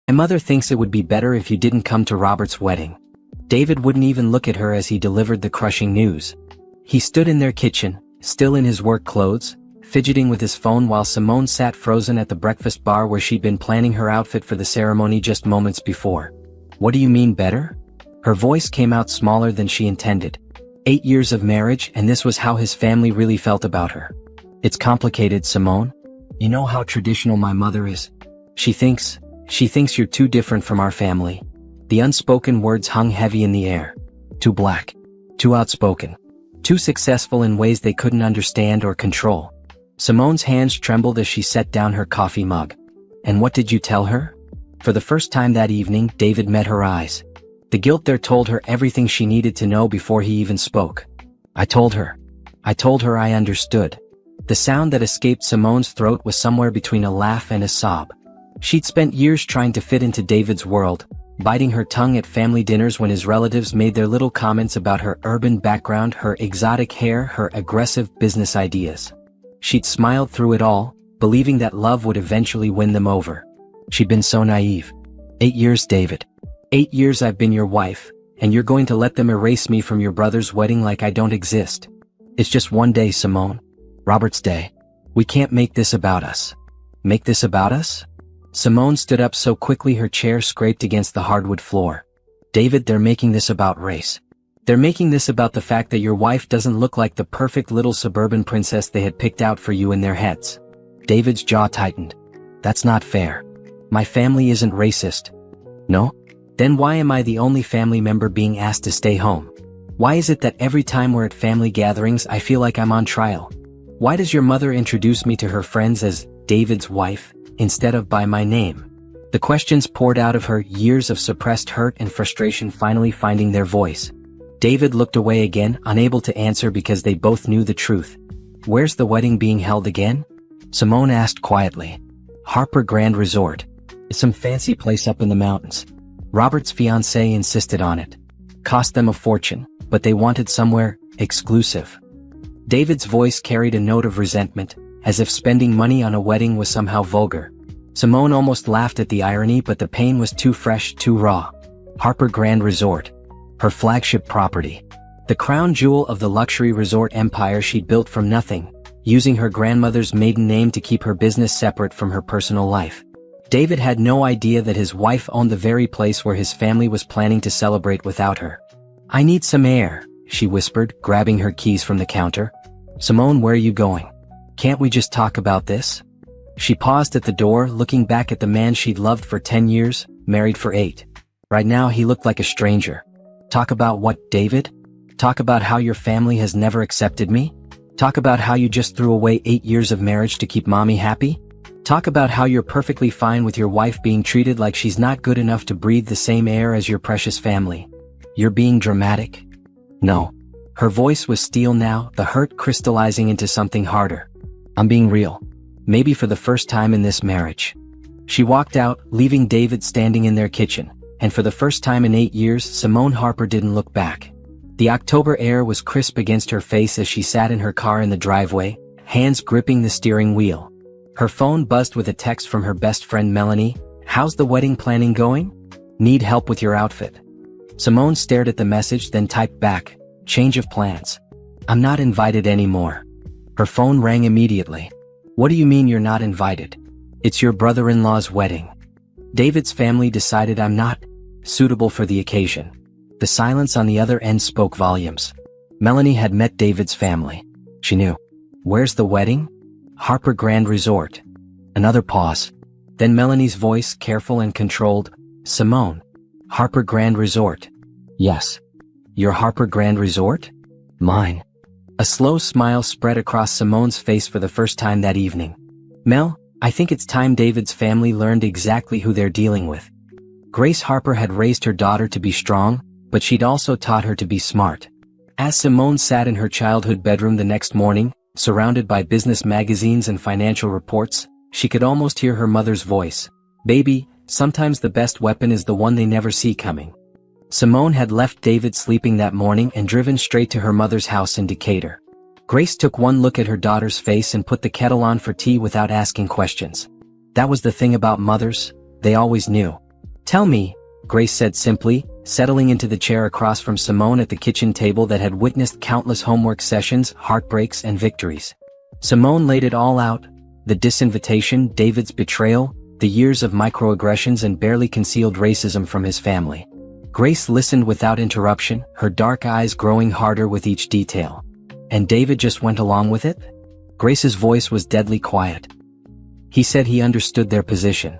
My mother thinks it would be better if you didn't come to Robert's wedding. David wouldn't even look at her as he delivered the crushing news. He stood in their kitchen, still in his work clothes, fidgeting with his phone while Simone sat frozen at the breakfast bar where she'd been planning her outfit for the ceremony just moments before. What do you mean better? Her voice came out smaller than she intended. 8 years of marriage, and this was how his family really felt about her. It's complicated, Simone. You know how traditional my mother is. She thinks you're too different from our family. The unspoken words hung heavy in the air. Too black. Too outspoken. Too successful in ways they couldn't understand or control. Simone's hands trembled as she set down her coffee mug. And what did you tell her? For the first time that evening, David met her eyes. The guilt there told her everything she needed to know before he even spoke. I told her I understood. The sound that escaped Simone's throat was somewhere between a laugh and a sob. She'd spent years trying to fit into David's world, biting her tongue at family dinners when his relatives made their little comments about her urban background, her exotic hair, her aggressive business ideas. She'd smiled through it all, believing that love would eventually win them over. She'd been so naive. 8 years, David. 8 years I've been your wife, and you're going to let them erase me from your brother's wedding like I don't exist. It's just one day, Simone. Robert's day. We can't make this about us. Make this about us? Simone stood up so quickly her chair scraped against the hardwood floor. David, they're making this about race. They're making this about the fact that your wife doesn't look like the perfect little suburban princess they had picked out for you in their heads. David's jaw tightened. That's not fair. My family isn't racist. No? Then why am I the only family member being asked to stay home? Why is it that every time we're at family gatherings I feel like I'm on trial? Why does your mother introduce me to her friends as David's wife, instead of by my name? The questions poured out of her, years of suppressed hurt and frustration finally finding their voice. David looked away again, unable to answer because they both knew the truth. Where's the wedding being held again? Simone asked quietly. Harper Grand Resort. It's some fancy place up in the mountains. Robert's fiancée insisted on it. Cost them a fortune, but they wanted somewhere exclusive. David's voice carried a note of resentment, as if spending money on a wedding was somehow vulgar. Simone almost laughed at the irony, but the pain was too fresh, too raw. Harper Grand Resort. Her flagship property. The crown jewel of the luxury resort empire she'd built from nothing, using her grandmother's maiden name to keep her business separate from her personal life. David had no idea that his wife owned the very place where his family was planning to celebrate without her. I need some air, she whispered, grabbing her keys from the counter. Simone, where are you going? Can't we just talk about this? She paused at the door, looking back at the man she'd loved for 10 years, married for 8. Right now he looked like a stranger. Talk about what, David? Talk about how your family has never accepted me? Talk about how you just threw away 8 years of marriage to keep mommy happy? Talk about how you're perfectly fine with your wife being treated like she's not good enough to breathe the same air as your precious family. You're being dramatic? No. Her voice was steel now, the hurt crystallizing into something harder. I'm being real. Maybe for the first time in this marriage. She walked out, leaving David standing in their kitchen, and for the first time in 8 years, Simone Harper didn't look back. The October air was crisp against her face as she sat in her car in the driveway, hands gripping the steering wheel. Her phone buzzed with a text from her best friend Melanie. How's the wedding planning going? Need help with your outfit. Simone stared at the message, then typed back, change of plans. I'm not invited anymore. Her phone rang immediately. What do you mean you're not invited? It's your brother-in-law's wedding. David's family decided I'm not suitable for the occasion. The silence on the other end spoke volumes. Melanie had met David's family. She knew. Where's the wedding? Harper Grand Resort. Another pause. Then Melanie's voice, careful and controlled. Simone. Harper Grand Resort. Yes. Your Harper Grand Resort? Mine. A slow smile spread across Simone's face for the first time that evening. Mel, I think it's time David's family learned exactly who they're dealing with. Grace Harper had raised her daughter to be strong, but she'd also taught her to be smart. As Simone sat in her childhood bedroom the next morning, surrounded by business magazines and financial reports, she could almost hear her mother's voice. Baby, sometimes the best weapon is the one they never see coming. Simone had left David sleeping that morning and driven straight to her mother's house in Decatur. Grace took one look at her daughter's face and put the kettle on for tea without asking questions. That was the thing about mothers, they always knew. Tell me, Grace said simply, settling into the chair across from Simone at the kitchen table that had witnessed countless homework sessions, heartbreaks, and victories. Simone laid it all out: the disinvitation, David's betrayal, the years of microaggressions and barely concealed racism from his family. Grace listened without interruption, her dark eyes growing harder with each detail. And David just went along with it? Grace's voice was deadly quiet. He said he understood their position.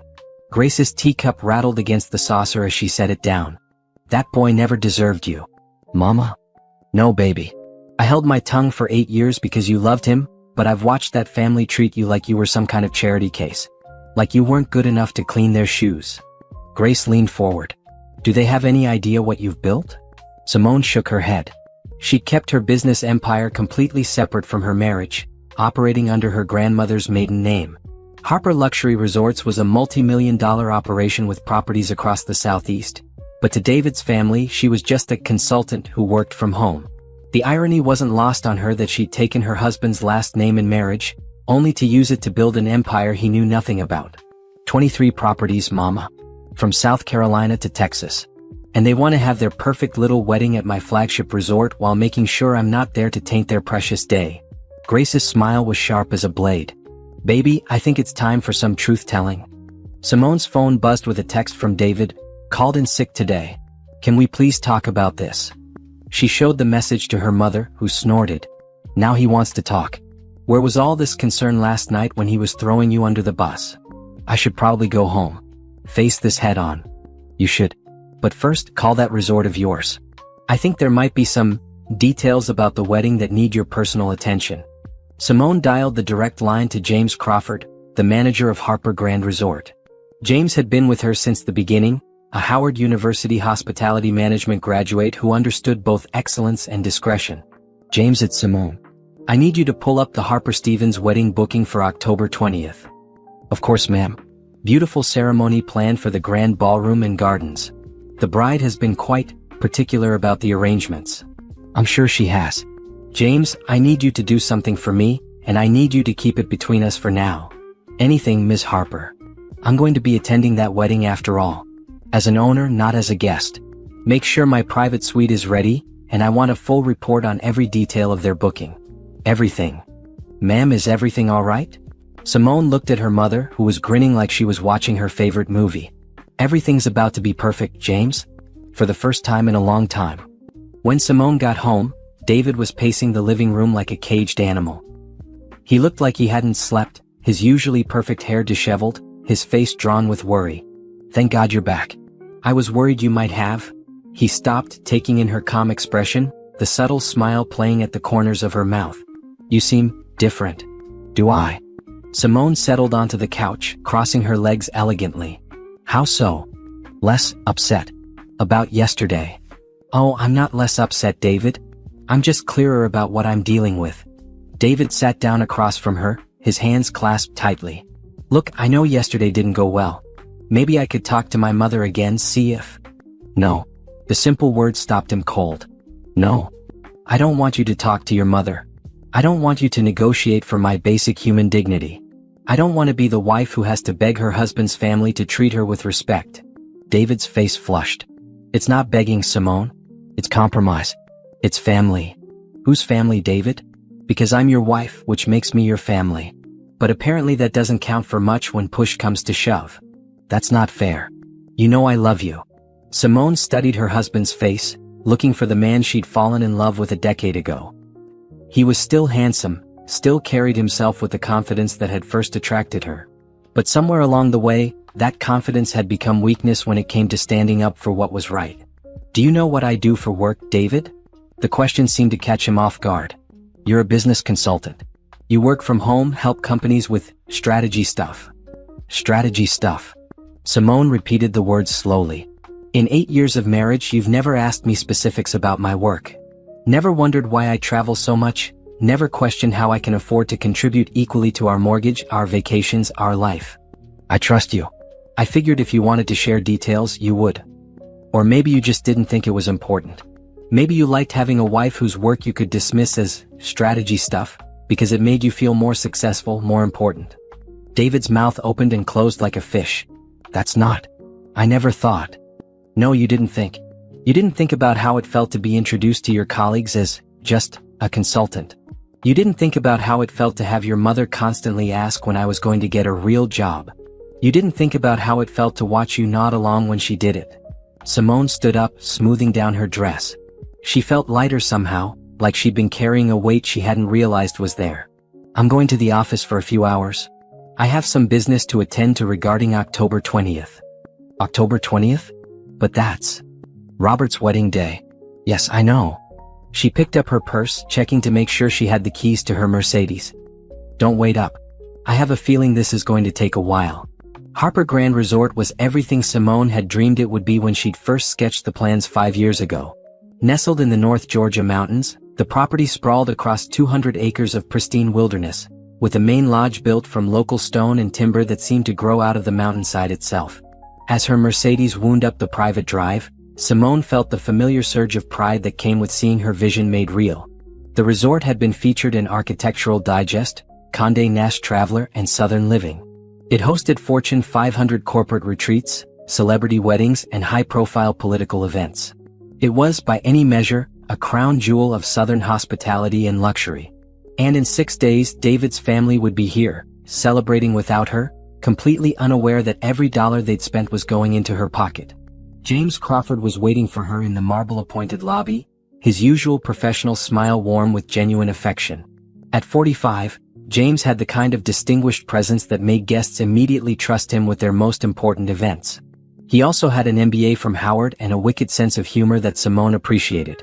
Grace's teacup rattled against the saucer as she set it down. That boy never deserved you. Mama? No, baby. I held my tongue for 8 years because you loved him, but I've watched that family treat you like you were some kind of charity case. Like you weren't good enough to clean their shoes. Grace leaned forward. Do they have any idea what you've built? Simone shook her head. She kept her business empire completely separate from her marriage, operating under her grandmother's maiden name. Harper Luxury Resorts was a multi-million-dollar operation with properties across the Southeast. But to David's family, she was just a consultant who worked from home. The irony wasn't lost on her that she'd taken her husband's last name in marriage, only to use it to build an empire he knew nothing about. 23 properties, Mama. From South Carolina to Texas. And they want to have their perfect little wedding at my flagship resort while making sure I'm not there to taint their precious day. Grace's smile was sharp as a blade. Baby, I think it's time for some truth-telling. Simone's phone buzzed with a text from David. Called in sick today. Can we please talk about this? She showed the message to her mother, who snorted. Now he wants to talk. Where was all this concern last night when he was throwing you under the bus? I should probably go home. Face this head on. You should. But first, call that resort of yours. I think there might be some details about the wedding that need your personal attention. Simone dialed the direct line to James Crawford, the manager of Harper Grand Resort. James had been with her since the beginning, a Howard University hospitality management graduate who understood both excellence and discretion. James, it's Simone. I need you to pull up the Harper Stevens wedding booking for October 20th. Of course, ma'am. Beautiful ceremony planned for the grand ballroom and gardens. The bride has been quite particular about the arrangements. I'm sure she has. James, I need you to do something for me, and I need you to keep it between us for now. Anything, Miss Harper. I'm going to be attending that wedding after all. As an owner, not as a guest. Make sure my private suite is ready, and I want a full report on every detail of their booking. Everything. Ma'am, is everything all right? Simone looked at her mother, who was grinning like she was watching her favorite movie. Everything's about to be perfect, James. For the first time in a long time. When Simone got home, David was pacing the living room like a caged animal. He looked like he hadn't slept, his usually perfect hair disheveled, his face drawn with worry. Thank God you're back. I was worried you might have. He stopped, taking in her calm expression, the subtle smile playing at the corners of her mouth. You seem different. Do I? Simone settled onto the couch, crossing her legs elegantly. How so? Less upset. About yesterday. Oh, I'm not less upset, David. I'm just clearer about what I'm dealing with. David sat down across from her, his hands clasped tightly. Look, I know yesterday didn't go well. Maybe I could talk to my mother again, see if... No. The simple word stopped him cold. No. I don't want you to talk to your mother. I don't want you to negotiate for my basic human dignity. I don't want to be the wife who has to beg her husband's family to treat her with respect. David's face flushed. It's not begging, Simone. It's compromise. It's family. Whose family, David? Because I'm your wife, which makes me your family. But apparently that doesn't count for much when push comes to shove. That's not fair. You know I love you. Simone studied her husband's face, looking for the man she'd fallen in love with a decade ago. He was still handsome, still carried himself with the confidence that had first attracted her. But somewhere along the way, that confidence had become weakness when it came to standing up for what was right. Do you know what I do for work, David? The question seemed to catch him off guard. You're a business consultant. You work from home, help companies with strategy stuff. Strategy stuff. Simone repeated the words slowly. In 8 years of marriage, you've never asked me specifics about my work. Never wondered why I travel so much, never questioned how I can afford to contribute equally to our mortgage, our vacations, our life. I trust you. I figured if you wanted to share details, you would. Or maybe you just didn't think it was important. Maybe you liked having a wife whose work you could dismiss as strategy stuff, because it made you feel more successful, more important. David's mouth opened and closed like a fish. That's not. I never thought. No, you didn't think. You didn't think about how it felt to be introduced to your colleagues as just a consultant. You didn't think about how it felt to have your mother constantly ask when I was going to get a real job. You didn't think about how it felt to watch you nod along when she did it. Simone stood up, smoothing down her dress. She felt lighter somehow, like she'd been carrying a weight she hadn't realized was there. I'm going to the office for a few hours. I have some business to attend to regarding October 20th. October 20th? But that's Robert's wedding day. Yes, I know. She picked up her purse, checking to make sure she had the keys to her Mercedes. Don't wait up. I have a feeling this is going to take a while. Harper Grand Resort was everything Simone had dreamed it would be when she'd first sketched the plans 5 years ago. Nestled in the North Georgia mountains, the property sprawled across 200 acres of pristine wilderness, with a main lodge built from local stone and timber that seemed to grow out of the mountainside itself. As her Mercedes wound up the private drive, Simone felt the familiar surge of pride that came with seeing her vision made real. The resort had been featured in Architectural Digest, Condé Nast Traveler, and Southern Living. It hosted Fortune 500 corporate retreats, celebrity weddings, and high-profile political events. It was, by any measure, a crown jewel of Southern hospitality and luxury. And in 6 days, David's family would be here, celebrating without her, completely unaware that every dollar they'd spent was going into her pocket. James Crawford was waiting for her in the marble-appointed lobby, his usual professional smile warm with genuine affection. At 45, James had the kind of distinguished presence that made guests immediately trust him with their most important events. He also had an MBA from Howard and a wicked sense of humor that Simone appreciated.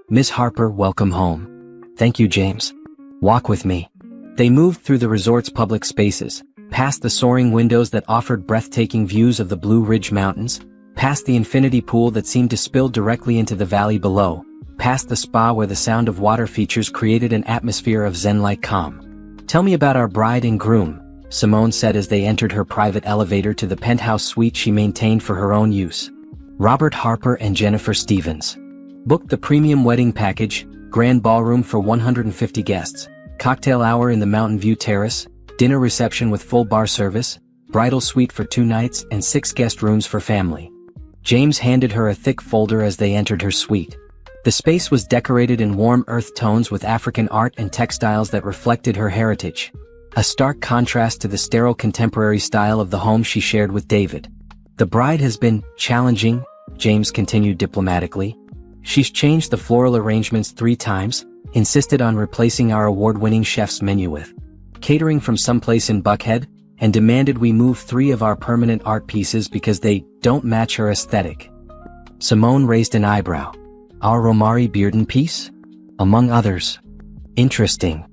Miss Harper, welcome home. Thank you, James. Walk with me. They moved through the resort's public spaces, past the soaring windows that offered breathtaking views of the Blue Ridge Mountains, past the infinity pool that seemed to spill directly into the valley below, past the spa where the sound of water features created an atmosphere of zen-like calm. Tell me about our bride and groom, Simone said as they entered her private elevator to the penthouse suite she maintained for her own use. Robert Harper and Jennifer Stevens. Booked the premium wedding package, grand ballroom for 150 guests, cocktail hour in the Mountain View Terrace, dinner reception with full bar service, bridal suite for 2 nights and 6 guest rooms for family. James handed her a thick folder as they entered her suite. The space was decorated in warm earth tones with African art and textiles that reflected her heritage, a stark contrast to the sterile contemporary style of the home she shared with David. The bride has been challenging, James continued diplomatically. She's changed the floral arrangements 3 times, insisted on replacing our award-winning chef's menu with catering from someplace in Buckhead, and demanded we move 3 of our permanent art pieces because they don't match her aesthetic. Simone raised an eyebrow. Our Romari Bearden piece? Among others. Interesting.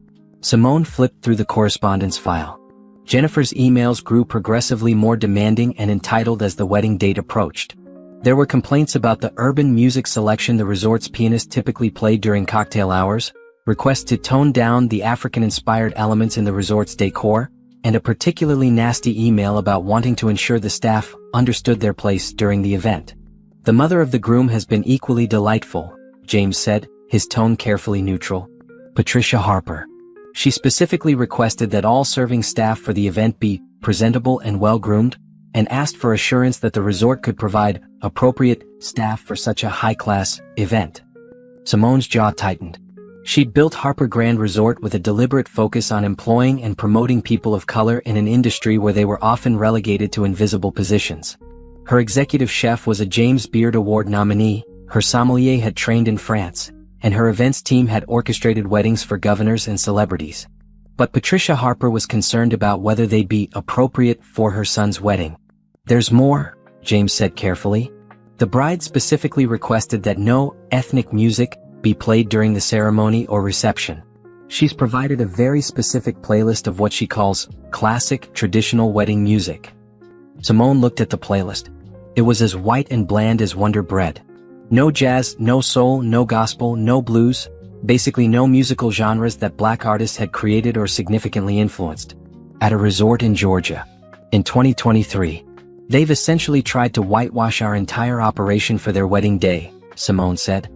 Simone flipped through the correspondence file. Jennifer's emails grew progressively more demanding and entitled as the wedding date approached. There were complaints about the urban music selection the resort's pianist typically played during cocktail hours, requests to tone down the African-inspired elements in the resort's decor, and a particularly nasty email about wanting to ensure the staff understood their place during the event. The mother of the groom has been equally delightful, James said, his tone carefully neutral. Patricia Harper. She specifically requested that all serving staff for the event be presentable and well-groomed, and asked for assurance that the resort could provide appropriate staff for such a high-class event. Simone's jaw tightened. She'd built Harper Grand Resort with a deliberate focus on employing and promoting people of color in an industry where they were often relegated to invisible positions. Her executive chef was a James Beard Award nominee, her sommelier had trained in France, and her events team had orchestrated weddings for governors and celebrities. But Patricia Harper was concerned about whether they'd be appropriate for her son's wedding. There's more, James said carefully. The bride specifically requested that no ethnic music be played during the ceremony or reception. She's provided a very specific playlist of what she calls classic traditional wedding music. Simone looked at the playlist. It was as white and bland as Wonder Bread. No jazz, no soul, no gospel, no blues, basically no musical genres that black artists had created or significantly influenced. At a resort in Georgia. In 2023. They've essentially tried to whitewash our entire operation for their wedding day, Simone said.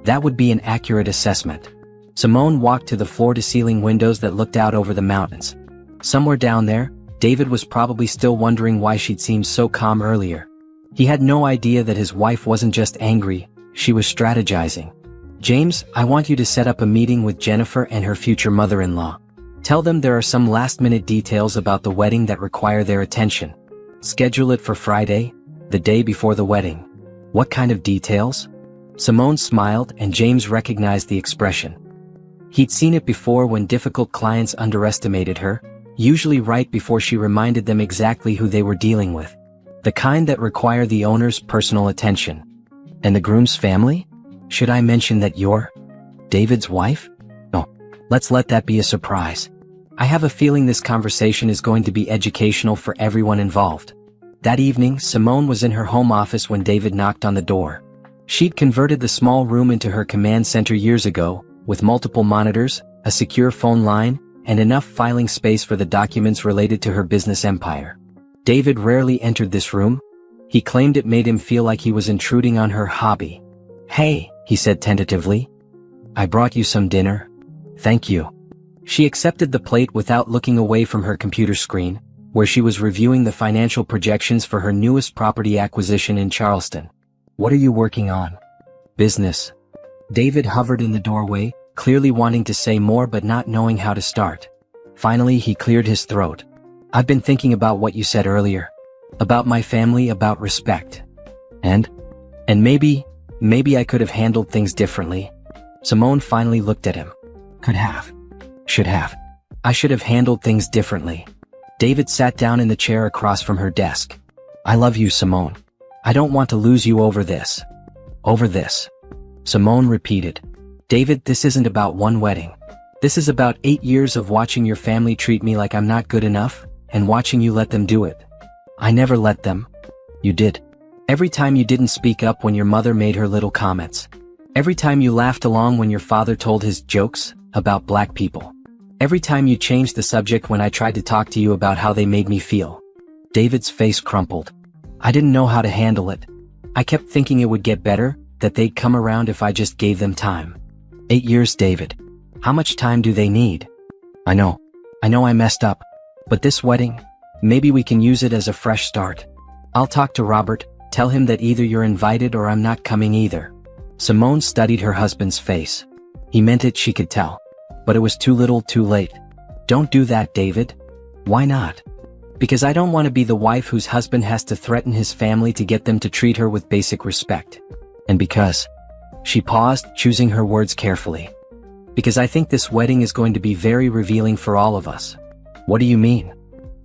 That would be an accurate assessment. Simone walked to the floor-to-ceiling windows that looked out over the mountains. Somewhere down there, David was probably still wondering why she'd seemed so calm earlier. He had no idea that his wife wasn't just angry, she was strategizing. "James, I want you to set up a meeting with Jennifer and her future mother-in-law. Tell them there are some last-minute details about the wedding that require their attention. Schedule it for Friday, the day before the wedding." "What kind of details?" Simone smiled, and James recognized the expression. He'd seen it before when difficult clients underestimated her, usually right before she reminded them exactly who they were dealing with. The kind that require the owner's personal attention. "And the groom's family? Should I mention that you're David's wife?" "No. Let's let that be a surprise. I have a feeling this conversation is going to be educational for everyone involved." That evening, Simone was in her home office when David knocked on the door. She'd converted the small room into her command center years ago, with multiple monitors, a secure phone line, and enough filing space for the documents related to her business empire. David rarely entered this room. He claimed it made him feel like he was intruding on her hobby. "Hey," he said tentatively. "I brought you some dinner." "Thank you." She accepted the plate without looking away from her computer screen, where she was reviewing the financial projections for her newest property acquisition in Charleston. "What are you working on?" "Business." David hovered in the doorway, clearly wanting to say more but not knowing how to start. Finally, he cleared his throat. "I've been thinking about what you said earlier. About my family, about respect. And maybe I could have handled things differently." Simone finally looked at him. "Could have. Should have. I should have handled things differently." David sat down in the chair across from her desk. "I love you, Simone. I don't want to lose you over this." "Over this?" Simone repeated. "David, this isn't about one wedding. This is about 8 years of watching your family treat me like I'm not good enough, and watching you let them do it." "I never let them." "You did. Every time you didn't speak up when your mother made her little comments. Every time you laughed along when your father told his jokes about black people. Every time you changed the subject when I tried to talk to you about how they made me feel." David's face crumpled. "I didn't know how to handle it. I kept thinking it would get better, that they'd come around if I just gave them time." 8 years, David. How much time do they need?" I know I messed up. But this wedding, maybe we can use it as a fresh start. I'll talk to Robert, tell him that either you're invited or I'm not coming either." Simone studied her husband's face. He meant it, she could tell. But it was too little too late. "Don't do that, David." "Why not?" "Because I don't want to be the wife whose husband has to threaten his family to get them to treat her with basic respect. And because..." She paused, choosing her words carefully. "Because I think this wedding is going to be very revealing for all of us." "What do you mean?"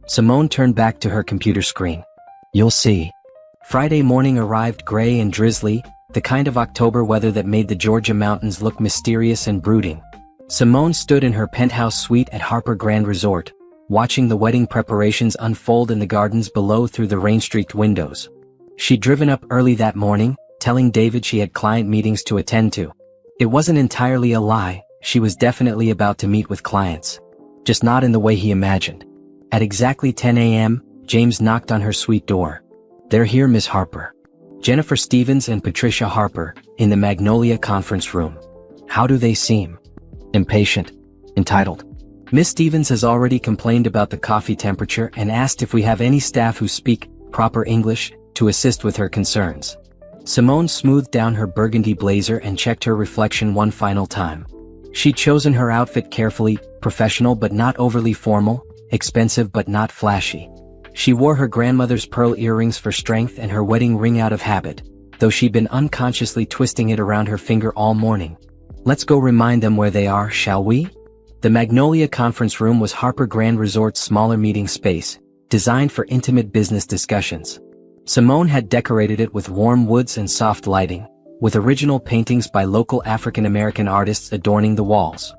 Simone turned back to her computer screen. "You'll see." Friday morning arrived gray and drizzly, the kind of October weather that made the Georgia mountains look mysterious and brooding. Simone stood in her penthouse suite at Harper Grand Resort, watching the wedding preparations unfold in the gardens below through the rain-streaked windows. She'd driven up early that morning, telling David she had client meetings to attend to. It wasn't entirely a lie, she was definitely about to meet with clients. Just not in the way he imagined. At exactly 10 a.m., James knocked on her suite door. "They're here, Miss Harper." Jennifer Stevens and Patricia Harper, in the Magnolia conference room. "How do they seem?" "Impatient. Entitled." Miss Stevens has already complained about the coffee temperature and asked if we have any staff who speak proper English to assist with her concerns. Simone smoothed down her burgundy blazer and checked her reflection one final time. She'd chosen her outfit carefully, professional but not overly formal, expensive but not flashy. She wore her grandmother's pearl earrings for strength and her wedding ring out of habit, though she'd been unconsciously twisting it around her finger all morning. "Let's go remind them where they are, shall we?" The Magnolia conference room was Harper Grand Resort's smaller meeting space, designed for intimate business discussions. Simone had decorated it with warm woods and soft lighting, with original paintings by local African-American artists adorning the walls.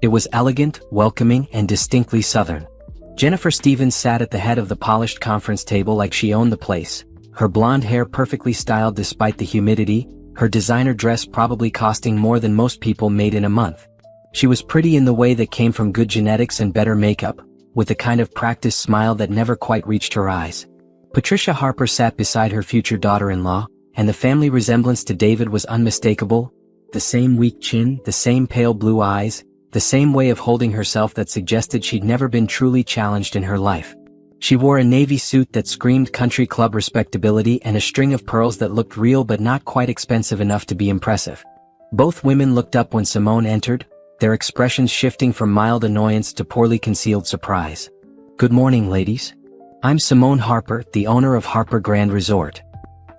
It was elegant, welcoming, and distinctly Southern. Jennifer Stevens sat at the head of the polished conference table like she owned the place, her blonde hair perfectly styled despite the humidity, her designer dress probably costing more than most people made in a month. She was pretty in the way that came from good genetics and better makeup, with the kind of practiced smile that never quite reached her eyes. Patricia Harper sat beside her future daughter-in-law, and the family resemblance to David was unmistakable. The same weak chin, the same pale blue eyes, the same way of holding herself that suggested she'd never been truly challenged in her life. She wore a navy suit that screamed country club respectability and a string of pearls that looked real but not quite expensive enough to be impressive. Both women looked up when Simone entered, their expressions shifting from mild annoyance to poorly concealed surprise. "Good morning, ladies. I'm Simone Harper, the owner of Harper Grand Resort."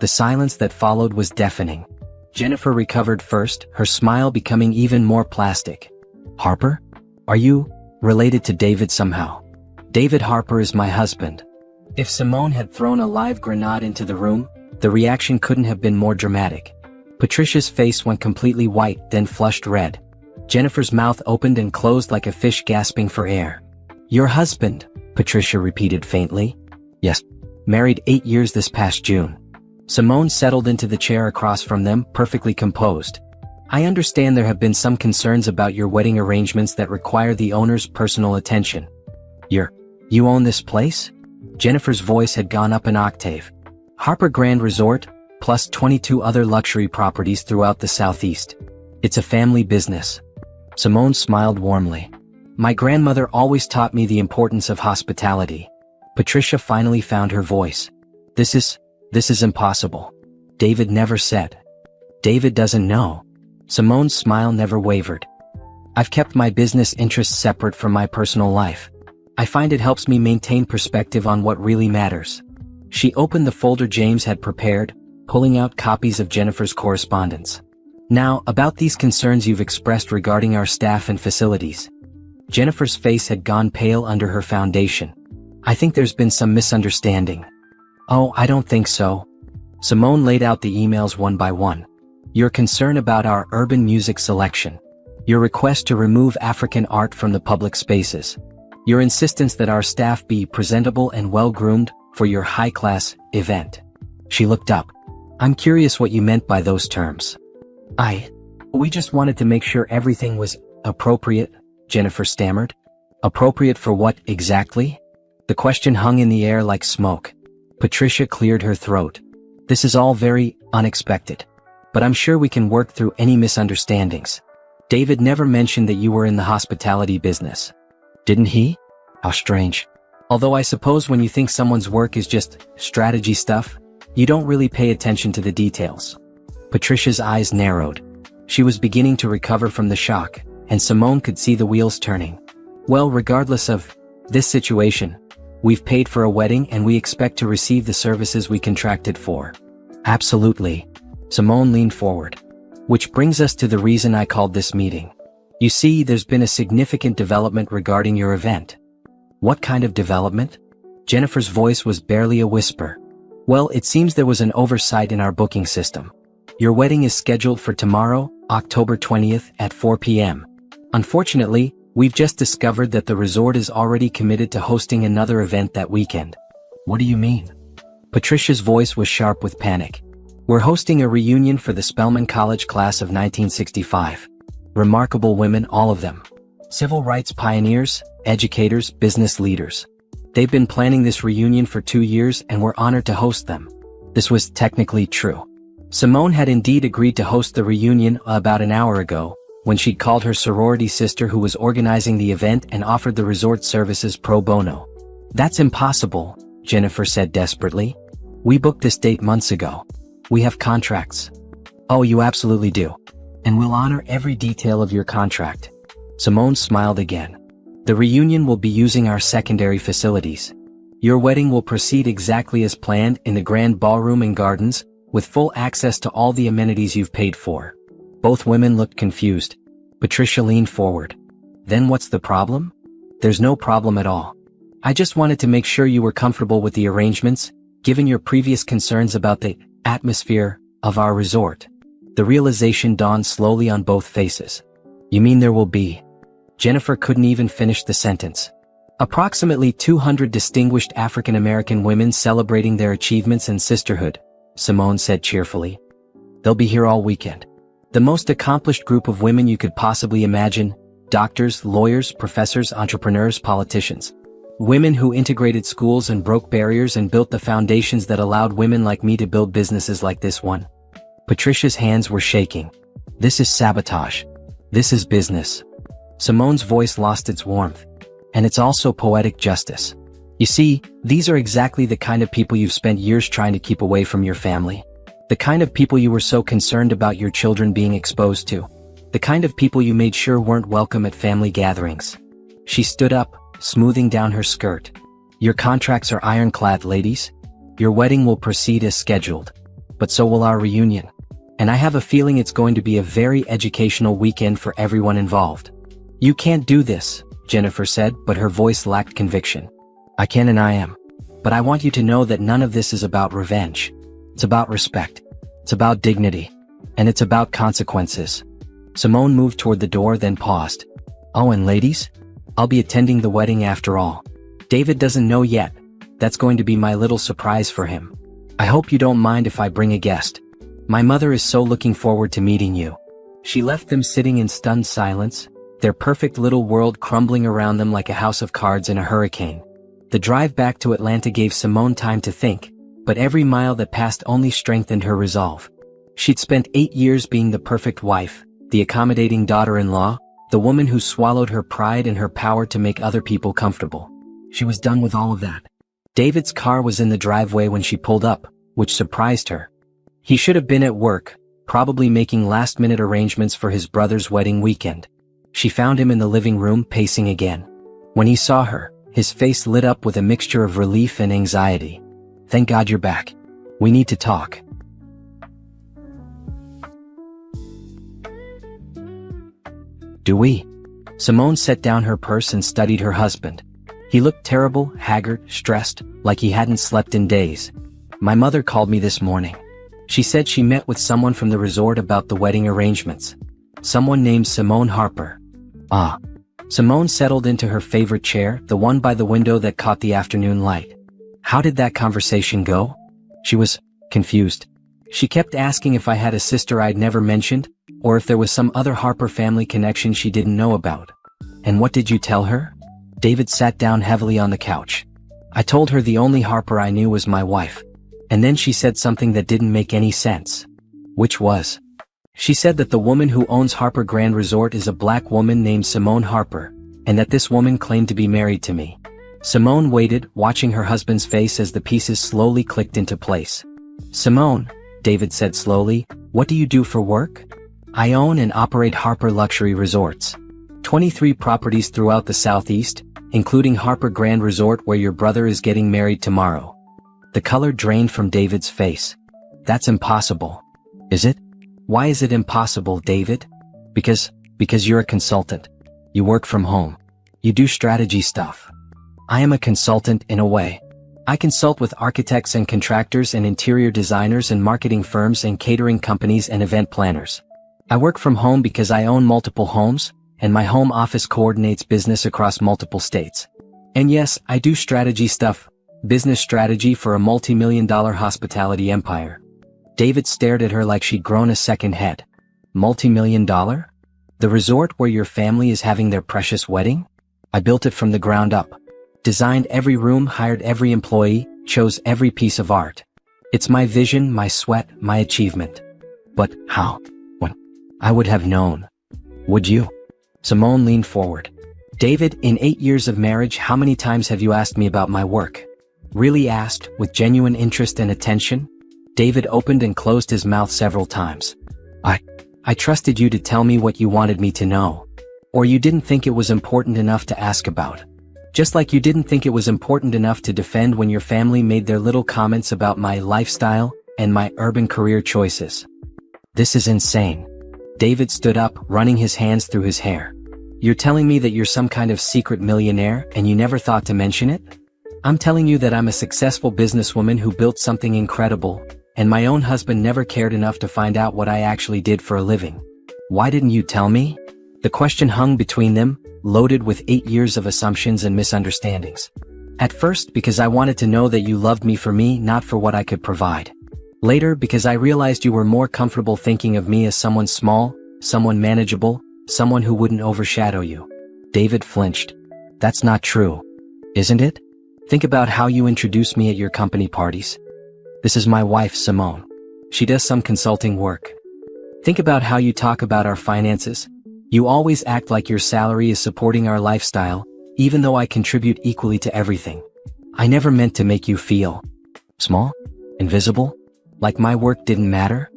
The silence that followed was deafening. Jennifer recovered first, her smile becoming even more plastic. "Harper? Are you related to David somehow?" "David Harper is my husband." If Simone had thrown a live grenade into the room, the reaction couldn't have been more dramatic. Patricia's face went completely white, then flushed red. Jennifer's mouth opened and closed like a fish gasping for air. "Your husband," Patricia repeated faintly. "Yes. Married 8 years this past June." Simone settled into the chair across from them, perfectly composed. "I understand there have been some concerns about your wedding arrangements that require the owner's personal attention. You own this place?" Jennifer's voice had gone up an octave. "Harper Grand Resort, plus 22 other luxury properties throughout the Southeast. It's a family business." Simone smiled warmly. "My grandmother always taught me the importance of hospitality." Patricia finally found her voice. This is impossible." David never said." "David doesn't know." Simone's smile never wavered. "I've kept my business interests separate from my personal life. I find it helps me maintain perspective on what really matters." She opened the folder James had prepared, pulling out copies of Jennifer's correspondence. "Now, about these concerns you've expressed regarding our staff and facilities." Jennifer's face had gone pale under her foundation. "I think there's been some misunderstanding." "Oh, I don't think so." Simone laid out the emails one by one. "Your concern about our urban music selection. Your request to remove African art from the public spaces. Your insistence that our staff be presentable and well-groomed for your high-class event." She looked up. "I'm curious what you meant by those terms." We just wanted to make sure everything was appropriate," Jennifer stammered. "Appropriate for what exactly?" The question hung in the air like smoke. Patricia cleared her throat. "This is all very unexpected. But I'm sure we can work through any misunderstandings. David never mentioned that you were in the hospitality business. Didn't he? How strange. Although I suppose when you think someone's work is just strategy stuff, you don't really pay attention to the details." Patricia's eyes narrowed. She was beginning to recover from the shock, and Simone could see the wheels turning. "Well, regardless of this situation, we've paid for a wedding and we expect to receive the services we contracted for." "Absolutely." Simone leaned forward. "Which brings us to the reason I called this meeting. You see, there's been a significant development regarding your event." "What kind of development?" Jennifer's voice was barely a whisper. "Well, it seems there was an oversight in our booking system. Your wedding is scheduled for tomorrow, October 20th at 4 p.m. Unfortunately, we've just discovered that the resort is already committed to hosting another event that weekend." "What do you mean?" Patricia's voice was sharp with panic. "We're hosting a reunion for the Spelman College class of 1965. Remarkable women, all of them. Civil rights pioneers, educators, business leaders. They've been planning this reunion for 2 years and we're honored to host them." This was technically true. Simone had indeed agreed to host the reunion about an hour ago, when she'd called her sorority sister who was organizing the event and offered the resort services pro bono. "That's impossible," Jennifer said desperately. "We booked this date months ago. We have contracts." "Oh, you absolutely do. And we'll honor every detail of your contract." Simone smiled again. "The reunion will be using our secondary facilities. Your wedding will proceed exactly as planned in the grand ballroom and gardens, with full access to all the amenities you've paid for." Both women looked confused. Patricia leaned forward. "Then what's the problem?" "There's no problem at all. I just wanted to make sure you were comfortable with the arrangements, given your previous concerns about the atmosphere of our resort." The realization dawned slowly on both faces. "You mean there will be..." Jennifer couldn't even finish the sentence. "Approximately 200 distinguished African American women celebrating their achievements and sisterhood," Simone said cheerfully. "They'll be here all weekend. The most accomplished group of women you could possibly imagine: doctors, lawyers, professors, entrepreneurs, politicians. Women who integrated schools and broke barriers and built the foundations that allowed women like me to build businesses like this one." Patricia's hands were shaking. "This is sabotage. This is business." Simone's voice lost its warmth. "And it's also poetic justice. You see, these are exactly the kind of people you've spent years trying to keep away from your family. The kind of people you were so concerned about your children being exposed to. The kind of people you made sure weren't welcome at family gatherings. She stood up, smoothing down her skirt. Your contracts are ironclad, ladies. Your wedding will proceed as scheduled. But so will our reunion. And I have a feeling it's going to be a very educational weekend for everyone involved. You can't do this, Jennifer said, but her voice lacked conviction. I can and I am. But I want you to know that none of this is about revenge. It's about respect. It's about dignity. And it's about consequences. Simone moved toward the door, then paused. Oh, and ladies? I'll be attending the wedding after all. David doesn't know yet. That's going to be my little surprise for him. I hope you don't mind if I bring a guest. My mother is so looking forward to meeting you. She left them sitting in stunned silence, their perfect little world crumbling around them like a house of cards in a hurricane. The drive back to Atlanta gave Simone time to think, but every mile that passed only strengthened her resolve. She'd spent 8 years being the perfect wife, the accommodating daughter-in-law, the woman who swallowed her pride and her power to make other people comfortable. She was done with all of that. David's car was in the driveway when she pulled up, which surprised her. He should have been at work, probably making last-minute arrangements for his brother's wedding weekend. She found him in the living room, pacing again. When he saw her, his face lit up with a mixture of relief and anxiety. Thank God you're back. We need to talk. Do we? Simone set down her purse and studied her husband. He looked terrible, haggard, stressed, like he hadn't slept in days. My mother called me this morning. She said she met with someone from the resort about the wedding arrangements. Someone named Simone Harper. Ah. Simone settled into her favorite chair, the one by the window that caught the afternoon light. How did that conversation go? She was confused. She kept asking if I had a sister I'd never mentioned, or if there was some other Harper family connection she didn't know about. And what did you tell her? David sat down heavily on the couch. I told her the only Harper I knew was my wife. And then she said something that didn't make any sense. Which was? She said that the woman who owns Harper Grand Resort is a black woman named Simone Harper, and that this woman claimed to be married to me. Simone waited, watching her husband's face as the pieces slowly clicked into place. Simone, David said slowly, what do you do for work? I own and operate Harper Luxury Resorts. 23 properties throughout the Southeast, including Harper Grand Resort where your brother is getting married tomorrow. The color drained from David's face. That's impossible. Is it? Why is it impossible, David? Because you're a consultant. You work from home. You do strategy stuff. I am a consultant in a way. I consult with architects and contractors and interior designers and marketing firms and catering companies and event planners. I work from home because I own multiple homes, and my home office coordinates business across multiple states. And yes, I do strategy stuff, business strategy for a multi-million-dollar hospitality empire. David stared at her like she'd grown a second head. Multi-million-dollar? The resort where your family is having their precious wedding? I built it from the ground up. Designed every room, hired every employee, chose every piece of art. It's my vision, my sweat, my achievement. But how? When? I would have known. Would you? Simone leaned forward. David, in 8 years of marriage, how many times have you asked me about my work? Really asked, with genuine interest and attention? David opened and closed his mouth several times. I trusted you to tell me what you wanted me to know. Or you didn't think it was important enough to ask about. Just like you didn't think it was important enough to defend when your family made their little comments about my lifestyle and my urban career choices. This is insane. David stood up, running his hands through his hair. You're telling me that you're some kind of secret millionaire and you never thought to mention it? I'm telling you that I'm a successful businesswoman who built something incredible, and my own husband never cared enough to find out what I actually did for a living. Why didn't you tell me? The question hung between them, loaded with 8 years of assumptions and misunderstandings. At first, because I wanted to know that you loved me for me, not for what I could provide. Later, because I realized you were more comfortable thinking of me as someone small, someone manageable, someone who wouldn't overshadow you. David flinched. That's not true. Isn't it? Think about how you introduce me at your company parties. This is my wife, Simone. She does some consulting work. Think about how you talk about our finances. You always act like your salary is supporting our lifestyle, even though I contribute equally to everything. I never meant to make you feel small, invisible, like my work didn't matter.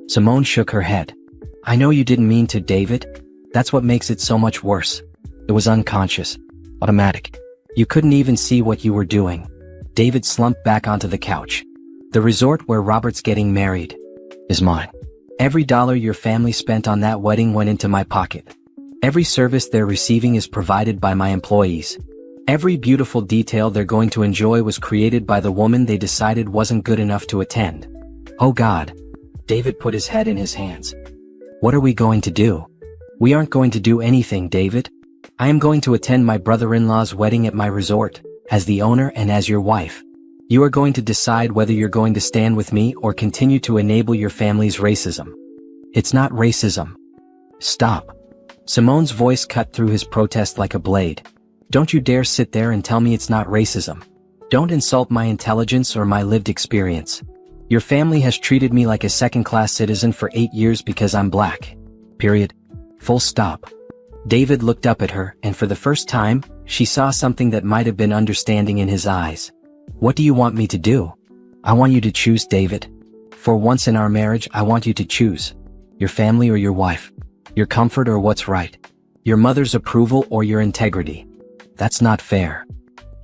Simone shook her head. I know you didn't mean to, David. That's what makes it so much worse. It was unconscious, automatic. You couldn't even see what you were doing. David slumped back onto the couch. The resort where Robert's getting married is mine. Every dollar your family spent on that wedding went into my pocket. Every service they're receiving is provided by my employees. Every beautiful detail they're going to enjoy was created by the woman they decided wasn't good enough to attend. Oh God. David put his head in his hands. What are we going to do? We aren't going to do anything, David. I am going to attend my brother-in-law's wedding at my resort, as the owner and as your wife. You are going to decide whether you're going to stand with me or continue to enable your family's racism. It's not racism. Stop. Simone's voice cut through his protest like a blade. Don't you dare sit there and tell me it's not racism. Don't insult my intelligence or my lived experience. Your family has treated me like a second-class citizen for 8 years because I'm black. Period. Full stop. David looked up at her, and for the first time, she saw something that might have been understanding in his eyes. What do you want me to do? I want you to choose, David. For once in our marriage, I want you to choose. Your family or your wife. Your comfort or what's right. Your mother's approval or your integrity. That's not fair.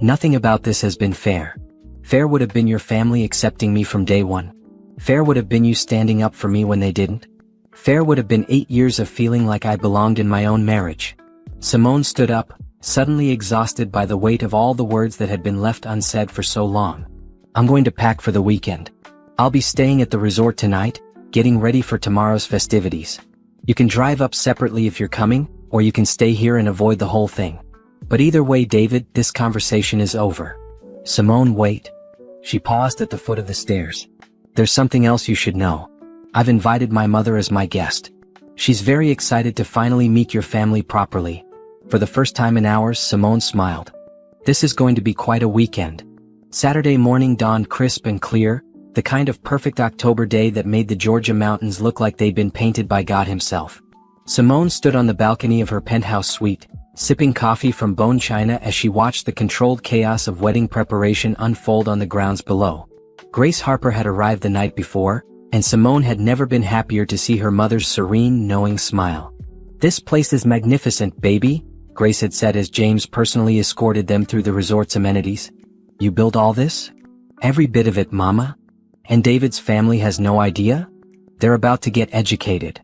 Nothing about this has been fair. Fair would have been your family accepting me from day one. Fair would have been you standing up for me when they didn't. Fair would have been 8 years of feeling like I belonged in my own marriage. Simone stood up, suddenly exhausted by the weight of all the words that had been left unsaid for so long. I'm going to pack for the weekend. I'll be staying at the resort tonight, getting ready for tomorrow's festivities. You can drive up separately if you're coming, or you can stay here and avoid the whole thing. But either way, David, this conversation is over. Simone, wait. She paused at the foot of the stairs. There's something else you should know. I've invited my mother as my guest. She's very excited to finally meet your family properly. For the first time in hours, Simone smiled. This is going to be quite a weekend. Saturday morning dawned crisp and clear, the kind of perfect October day that made the Georgia mountains look like they'd been painted by God himself. Simone stood on the balcony of her penthouse suite, sipping coffee from bone china as she watched the controlled chaos of wedding preparation unfold on the grounds below. Grace Harper had arrived the night before, and Simone had never been happier to see her mother's serene, knowing smile. This place is magnificent, baby, Grace had said as James personally escorted them through the resort's amenities. You built all this? Every bit of it, Mama? And David's family has no idea? They're about to get educated.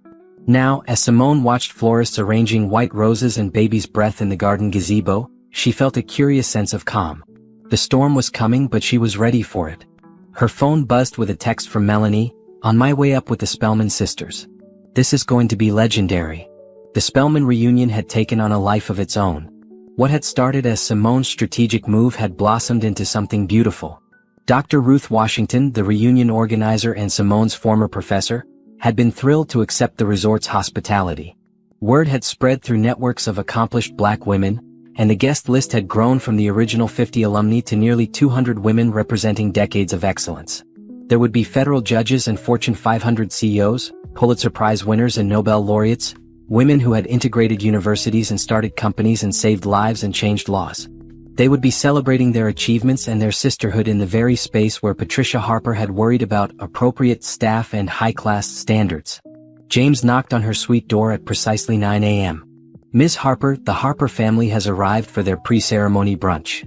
Now, as Simone watched florists arranging white roses and baby's breath in the garden gazebo, she felt a curious sense of calm. The storm was coming, but she was ready for it. Her phone buzzed with a text from Melanie, on my way up with the Spellman sisters. This is going to be legendary. The Spellman reunion had taken on a life of its own. What had started as Simone's strategic move had blossomed into something beautiful. Dr. Ruth Washington, the reunion organizer and Simone's former professor, had been thrilled to accept the resort's hospitality. Word had spread through networks of accomplished black women, and the guest list had grown from the original 50 alumni to nearly 200 women representing decades of excellence. There would be federal judges and Fortune 500 CEOs, Pulitzer Prize winners and Nobel laureates, women who had integrated universities and started companies and saved lives and changed laws. They would be celebrating their achievements and their sisterhood in the very space where Patricia Harper had worried about appropriate staff and high-class standards. James knocked on her suite door at precisely 9 a.m. Ms. Harper, the Harper family has arrived for their pre-ceremony brunch.